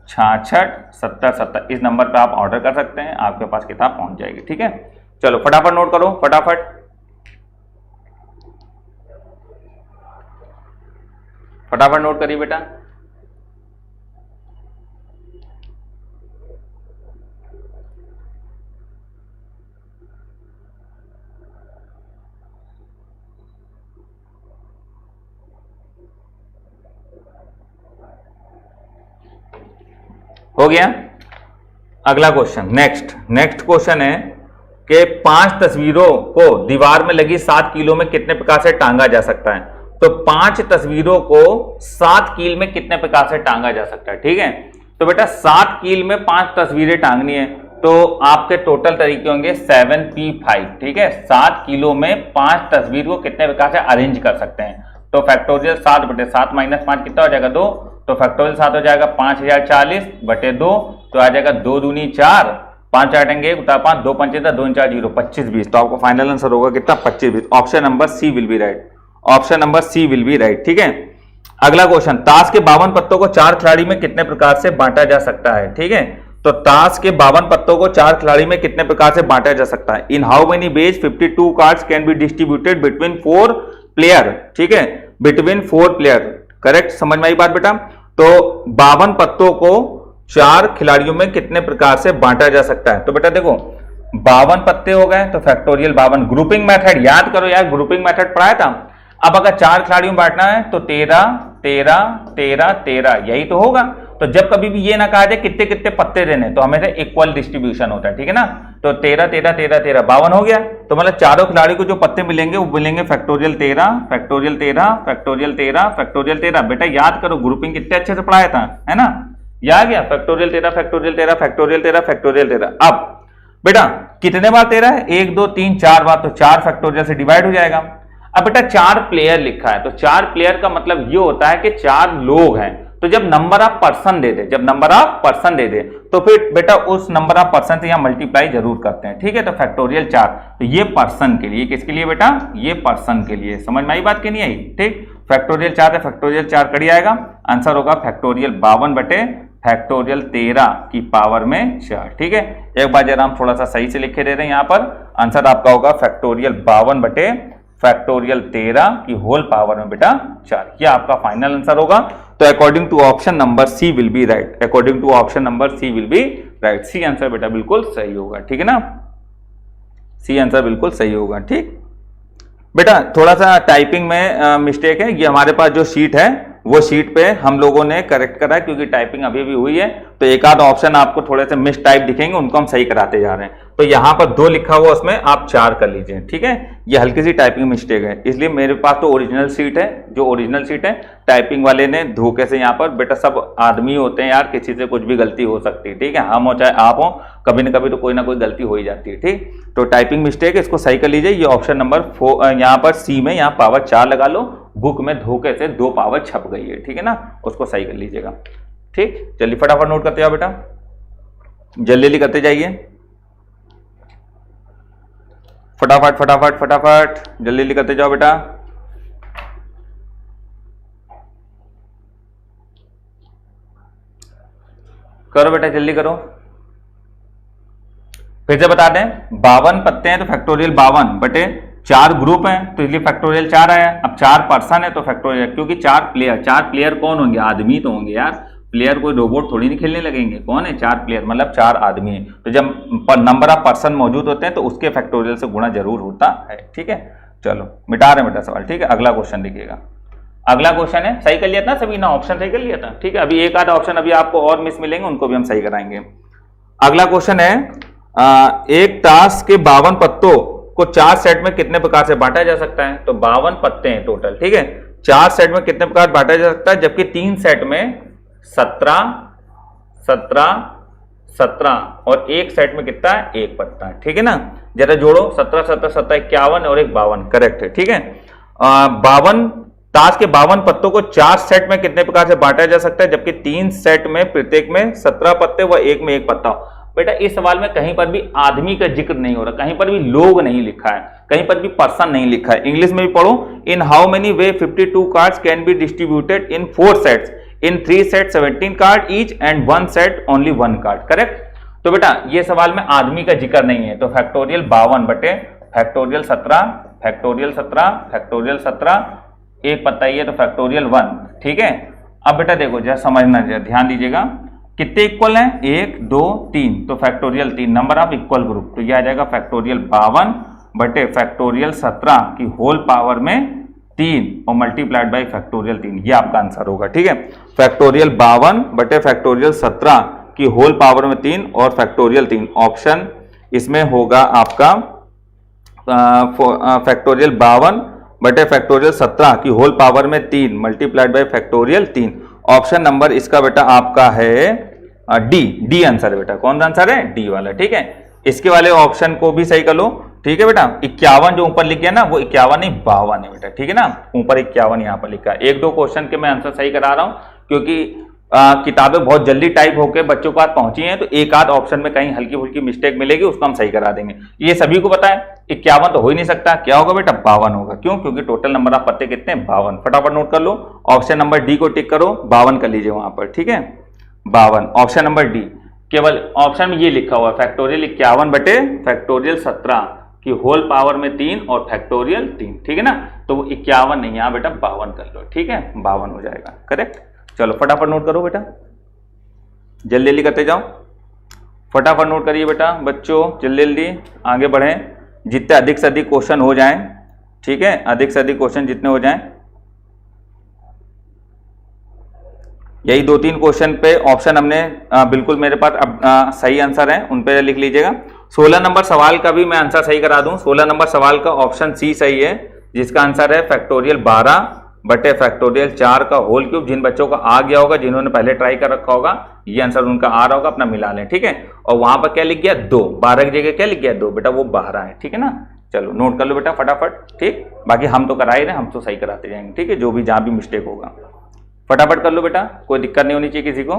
66 70 70, इस नंबर पर आप ऑर्डर कर सकते हैं, आपके पास किताब पहुंच जाएगी, ठीक है। चलो फटाफट नोट करो, फटाफट फटाफट नोट करिए बेटा। हो गया। अगला क्वेश्चन, नेक्स्ट क्वेश्चन है कि 5 तस्वीरों को दीवार में लगी 7 कीलो में कितने प्रकार से टांगा जा सकता है। तो 5 तस्वीरों को 7 कील में कितने प्रकार से टांगा जा सकता है, ठीक है। तो बेटा 7 कील में 5 तस्वीरें टांगनी है, तो आपके टोटल तरीके होंगे 7p5, ठीक है। 7 किलो में 5 तस्वीर को कितने प्रकार से अरेंज कर सकते हैं। तो फैक्टोरियल 7 बटे 7 माइनस 5 कितना हो जाएगा 2, तो फैक्टोरियल 7 हो जाएगा 5040 बटे 2, तो आ जाएगा 2 दूनी 4, 5 आटेंगे 5 2 5 2 4 0 25 20, तो आपको फाइनल आंसर होगा कितना 25 20। Option number C will be right, option number C will be right, ठीक है। अगला क्वेश्चन, ताश के 52 पत्तों को 4 खिलाड़ी में कितने प्रकार से बांटा जा सकता है, ठीक है। तो ताश के 52 पत्तों को 4 खिलाड़ी में कितने प्रकार से बांटा जा सकता है। In how many ways 52 cards can be distributed between 4 player, ठीक है, बिटवीन 4 प्लेयर, करेक्ट, समझ में आई बात बेटा। तो 52 पत्तों को 4 खिलाड़ियों में कितने प्रकार से बांटा जा सकता है। तो बेटा देखो 52 पत्ते हो गए, तो फैक्टोरियल 52, ग्रुपिंग मेथड याद करो यार, ग्रुपिंग मेथड पढ़ाया था। अब अगर 4 खिलाड़ियों में बांटना है तो 13 13 13 13, यही तो होगा। तो जब कभी भी ये ना कहा जाए कितने कितने पत्ते देने, तो हमेशा इक्वल डिस्ट्रीब्यूशन होता है, ठीक है ना। तो 13 13 13 13 52 हो गया। तो मतलब चारों खिलाड़ी को जो पत्ते मिलेंगे वो मिलेंगे फैक्टोरियल 13 फैक्टोरियल 13 फैक्टोरियल 13 फैक्टोरियल 13। बेटा याद करो ग्रुपिंग कितने अच्छे से पढ़ाया था, है ना, याद गया। Factorial 13 factorial 13 factorial 13 factorial 13। अब बेटा कितने बार 13 है, 1 2 3 4 बार, तो 4 फैक्टोरियल से डिवाइड हो जाएगा। अब बेटा 4 प्लेयर लिखा है, तो 4 प्लेयर का मतलब ये होता है कि 4 लोग हैं। तो जब नंबर ऑफ पर्सन दे दे, जब नंबर ऑफ पर्सन दे दे तो फिर बेटा उस नंबर ऑफ पर्सन से यहां मल्टीप्लाई जरूर करते हैं, ठीक है। तो फैक्टोरियल 4, तो ये पर्सन के लिए, किसके लिए बेटा, ये पर्सन के लिए, समझ में आई बात कि नहीं आई, ठीक। फैक्टोरियल 4 है, फैक्टोरियल 4 कड़ी आएगा, आंसर होगा फैक्टोरियल 52 बटे फैक्टोरियल 13 की पावर में 4, ठीक है। एक बार जरा हम थोड़ा सा सही से लिखे दे रहे हैं यहां पर, आंसर आपका होगा फैक्टोरियल 52 बटे फैक्टोरियल 13 की होल पावर में बेटा 4, ये आपका फाइनल आंसर होगा। तो according to option number C will be right, according to option number C will be right, C answer बेटा बिल्कुल सही होगा, ठीक है ना, सी आंसर बिल्कुल सही होगा, ठीक। बेटा थोड़ा सा टाइपिंग में मिस्टेक है, ये हमारे पास जो शीट है वो शीट पे हम लोगों ने करेक्ट करा है, क्योंकि टाइपिंग अभी भी हुई है, तो एक आध ऑप्शन आपको थोड़े से मिस टाइप दिखेंगे, उनको हम सही कराते जा रहे हैं। तो यहाँ पर 2 लिखा हुआ, उसमें आप 4 कर लीजिए, ठीक है। ये हल्की सी टाइपिंग मिस्टेक है, इसलिए मेरे पास तो ओरिजिनल सीट है, जो ओरिजिनल सीट है टाइपिंग वाले ने धोखे से यहाँ पर, बेटा सब आदमी होते हैं यार, किसी से कुछ भी गलती हो सकती है, ठीक है, हम हो चाहे आप हो, कभी ना कभी तो कोई ना कोई गलती हो ही जाती है, ठीक। तो टाइपिंग मिस्टेक है, इसको सही कर लीजिए। ये ऑप्शन नंबर 4 यहाँ पर सी में, यहाँ पावर 4 लगा लो, बुक में धोखे से 2 पावर छप गई है, ठीक है ना, उसको सही कर लीजिएगा, ठीक। चलिए फटाफट नोट करते जाओ बेटा, जल्दी जल्दी करते जाइए, फटाफट फटाफट फटाफट जल्दी जल्दी करते जाओ बेटा। करो बेटा जल्दी करो, फिर से बता दें 52 पत्ते हैं तो फैक्टोरियल 52 बटे 4 ग्रुप हैं, तो इसलिए फैक्टोरियल 4 आया। अब 4 पर्सन है तो फैक्टोरियल, क्योंकि 4 प्लेयर कौन होंगे, आदमी तो होंगे यार, प्लेयर कोई रोबोट थोड़ी नहीं खेलने लगेंगे, कौन है 4 प्लेयर, मतलब 4 आदमी हैं। तो जब नंबर ऑफ पर्सन मौजूद होते हैं तो उसके फैक्टोरियल से गुणा जरूर होता है, ठीक है। चलो मिटा रहे हैं बेटा सवाल, ठीक है। अगला क्वेश्चन देखिएगा, अगला क्वेश्चन है, सही कर लिया था सभी ना, ऑप्शन सही कर लिया था, ठीक है। अभी एक आधा ऑप्शन अभी आपको और मिस मिलेंगे, उनको भी हम सही कराएंगे। अगला क्वेश्चन है, एक ताश के 52 पत्तों को 4 सेट में कितने प्रकार से बांटा जा सकता है? तो 52 पत्ते हैं टोटल, ठीक है। 4 सेट में कितने प्रकार बांटा जा सकता है? जबकि 3 सेट में 17 17 17 और एक सेट में कितना है? एक पत्ता है, ठीक है ना। जरा जोड़ो, 17 17 17 51 और एक 52, करेक्ट है, ठीक है। 52 ताश के 52 पत्तों को 4 सेट में कितने प्रकार से बांटा जा सकता है? जबकि 3 सेट में प्रत्येक में 17 पत्ते व एक में एक पत्ता। बेटा इस सवाल में कहीं पर भी आदमी का जिक्र नहीं हो रहा, कहीं पर भी लोग नहीं लिखा है, कहीं पर भी पर्सन नहीं लिखा है। इंग्लिश में भी पढ़ो, in how many way 52 cards can be distributed in 4 sets, in 3 set 17 card each and 1 set only 1 card, correct. तो बेटा ये सवाल में आदमी का जिक्र नहीं है, तो फैक्टोरियल 52 बटे फैक्टोरियल 17 फैक्टोरियल 17 फैक्टोरियल 17, एक पत्ता ही है तो फैक्टोरियल 1, ठीक है। अब बेटा देखो जरा समझना, जरा ध्यान दीजिएगा, कितने इक्वल हैं? 1 2 3, तो factorial 3, number of equal group, तो यह आ जाएगा फैक्टोरियल 52 बटे फैक्टोरियल 17 की होल पावर में 3 और मल्टीप्लाइड बाई फैक्टोरियल 3, ये आपका आंसर होगा, ठीक है। फैक्टोरियल 52 बटे फैक्टोरियल 17 की होल पावर में 3 और फैक्टोरियल 3, ऑप्शन इसमें होगा आपका फैक्टोरियल 52 बटे फैक्टोरियल 17 की होल पावर में 3 multiplied by factorial 3, option number इसका बेटा आपका है डी आंसर है बेटा। कौन सा आंसर है? डी वाला, ठीक है। इसके वाले ऑप्शन को भी सही कर लो, ठीक है बेटा। 51 जो ऊपर लिख गया ना, वो 51 नहीं 52 है बेटा, ठीक है ना। ऊपर 51 यहाँ पर लिखा है। 1-2 क्वेश्चन के मैं आंसर सही करा रहा हूँ क्योंकि किताबें बहुत जल्दी टाइप होकर बच्चों के पास पहुंची हैं, तो एक आध ऑप्शन में कहीं हल्की फुल्की मिस्टेक मिलेगी, उसको हम सही करा देंगे। ये सभी को पता है, 51 तो हो ही नहीं सकता, क्या होगा बेटा? 52 होगा। क्यों? क्योंकि टोटल नंबर ऑफ पत्ते कितने हैं? 52। फटाफट नोट कर लो, ऑप्शन नंबर डी को टिक करो, 52 कर लीजिए वहां पर, ठीक है। 52 ऑप्शन नंबर डी, केवल ऑप्शन में ये लिखा हुआ है फैक्टोरियल 51 बटे फैक्टोरियल 17 की होल पावर में 3 और फैक्टोरियल 3, ठीक है ना। तो वो 51 नहीं, यहाँ बेटा 52 कर लो, ठीक है, 52 हो जाएगा, करेक्ट। चलो फटाफट नोट करो बेटा, जल्दी जल्दी करते जाओ, फटाफट नोट करिए बेटा बच्चों, जल्दी जल्दी आगे बढ़ें, जितने अधिक से अधिक क्वेश्चन हो जाएं, ठीक है, अधिक से अधिक क्वेश्चन जितने हो जाएं। यही 2-3 क्वेश्चन पे ऑप्शन हमने बिल्कुल मेरे पास अब सही आंसर है, उन पे लिख लीजिएगा। 16 नंबर सवाल का भी मैं आंसर सही करा दूं। 16 नंबर सवाल का ऑप्शन सी सही है, जिसका आंसर है फैक्टोरियल 12 बटे फैक्टोरियल 4 का होल क्यूब। जिन बच्चों का आ गया होगा, जिन्होंने पहले ट्राई कर रखा होगा, ये आंसर उनका आ रहा होगा, अपना मिला लें, ठीक है। और वहां पर क्या लिख गया? 2, 12 की जगह क्या लिख गया? 2, बेटा वो 12 है, ठीक है ना। चलो नोट कर लो बेटा फटाफट, ठीक। बाकी हम तो करा ही रहे, हम तो सही कराते जाएंगे, ठीक है, जो भी जहां भी मिस्टेक होगा फटाफट कर लो बेटा, कोई दिक्कत नहीं होनी चाहिए किसी को,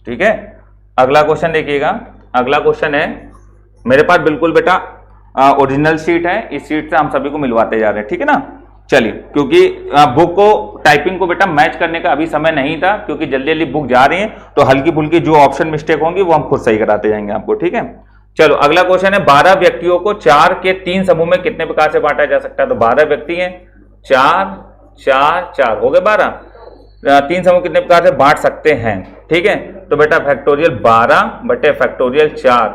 ठीक है। अगला क्वेश्चन देखिएगा, अगला क्वेश्चन है मेरे पास बिल्कुल बेटा ओरिजिनल शीट है, इस शीट से हम सभी को मिलवाते जा रहे हैं, ठीक है ना। चलिए, क्योंकि बुक को टाइपिंग को बेटा मैच करने का अभी समय नहीं था, क्योंकि जल्दी जल्दी बुक जा रही है, तो हल्की फुल्की जो ऑप्शन मिस्टेक होंगी वो हम खुद सही कराते जाएंगे आपको, ठीक है। चलो अगला क्वेश्चन है, 12 व्यक्तियों को 4 के 3 समूह में कितने प्रकार से बांटा जा सकता है? तो 12 व्यक्ति हैं, 4 4 4 हो गए 12, 3 समूह कितने प्रकार से बांट सकते हैं, ठीक है। तो बेटा फैक्टोरियल 12 बटे फैक्टोरियल 4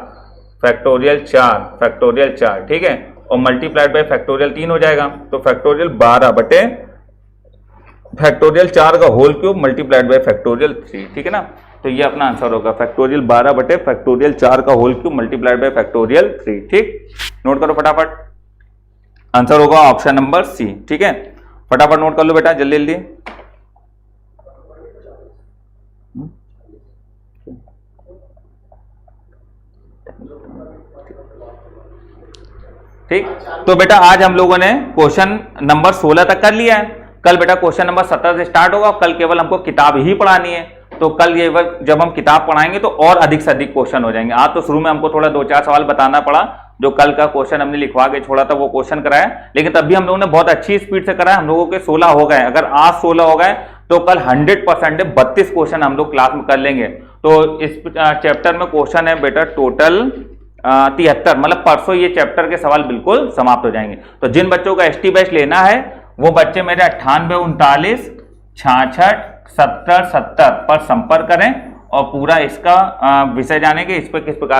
फैक्टोरियल 4 फैक्टोरियल 4, ठीक है, और मल्टीप्लाइड बाय फैक्टोरियल 3 हो जाएगा। तो फैक्टोरियल 12 बटे फैक्टोरियल 4 का whole cube multiplied by factorial 3, ठीक है ना। तो ये अपना आंसर होगा, फैक्टोरियल 12 बटे फैक्टोरियल 4 का whole cube multiplied by factorial 3, ठीक। नोट करो फटाफट, आंसर होगा ऑप्शन नंबर सी, ठीक है। फटाफट नोट कर लो बेटा जल्दी जल्दी। ठीक, तो बेटा आज हम लोगों ने क्वेश्चन नंबर 16 तक कर लिया है। कल बेटा क्वेश्चन नंबर 17 से स्टार्ट होगा, कल केवल हमको किताब ही पढ़ानी है। तो कल ये जब हम किताब पढ़ाएंगे तो और अधिक से अधिक क्वेश्चन हो जाएंगे। आज तो शुरू में हमको थोड़ा 2-4 सवाल बताना पड़ा, जो कल का क्वेश्चन हमने लिखवा के छोड़ा था वो क्वेश्चन कराया, लेकिन तब भी हम लोगों ने बहुत अच्छी स्पीड से कराया। हम लोगों के 16 हो गए, अगर आज 16 हो गए तो कल 100% 32 क्वेश्चन हम लोग क्लास में कर लेंगे। तो इस चैप्टर में क्वेश्चन है बेटा टोटल 73, मतलब परसों ये चैप्टर के सवाल बिल्कुल समाप्त हो जाएंगे। तो जिन बच्चों का ST बैच लेना है वो बच्चे मेरे 98 39 66 70 70 पर संपर्क करें और पूरा इसका विषय जानेंगे, इस पर किस प्रकार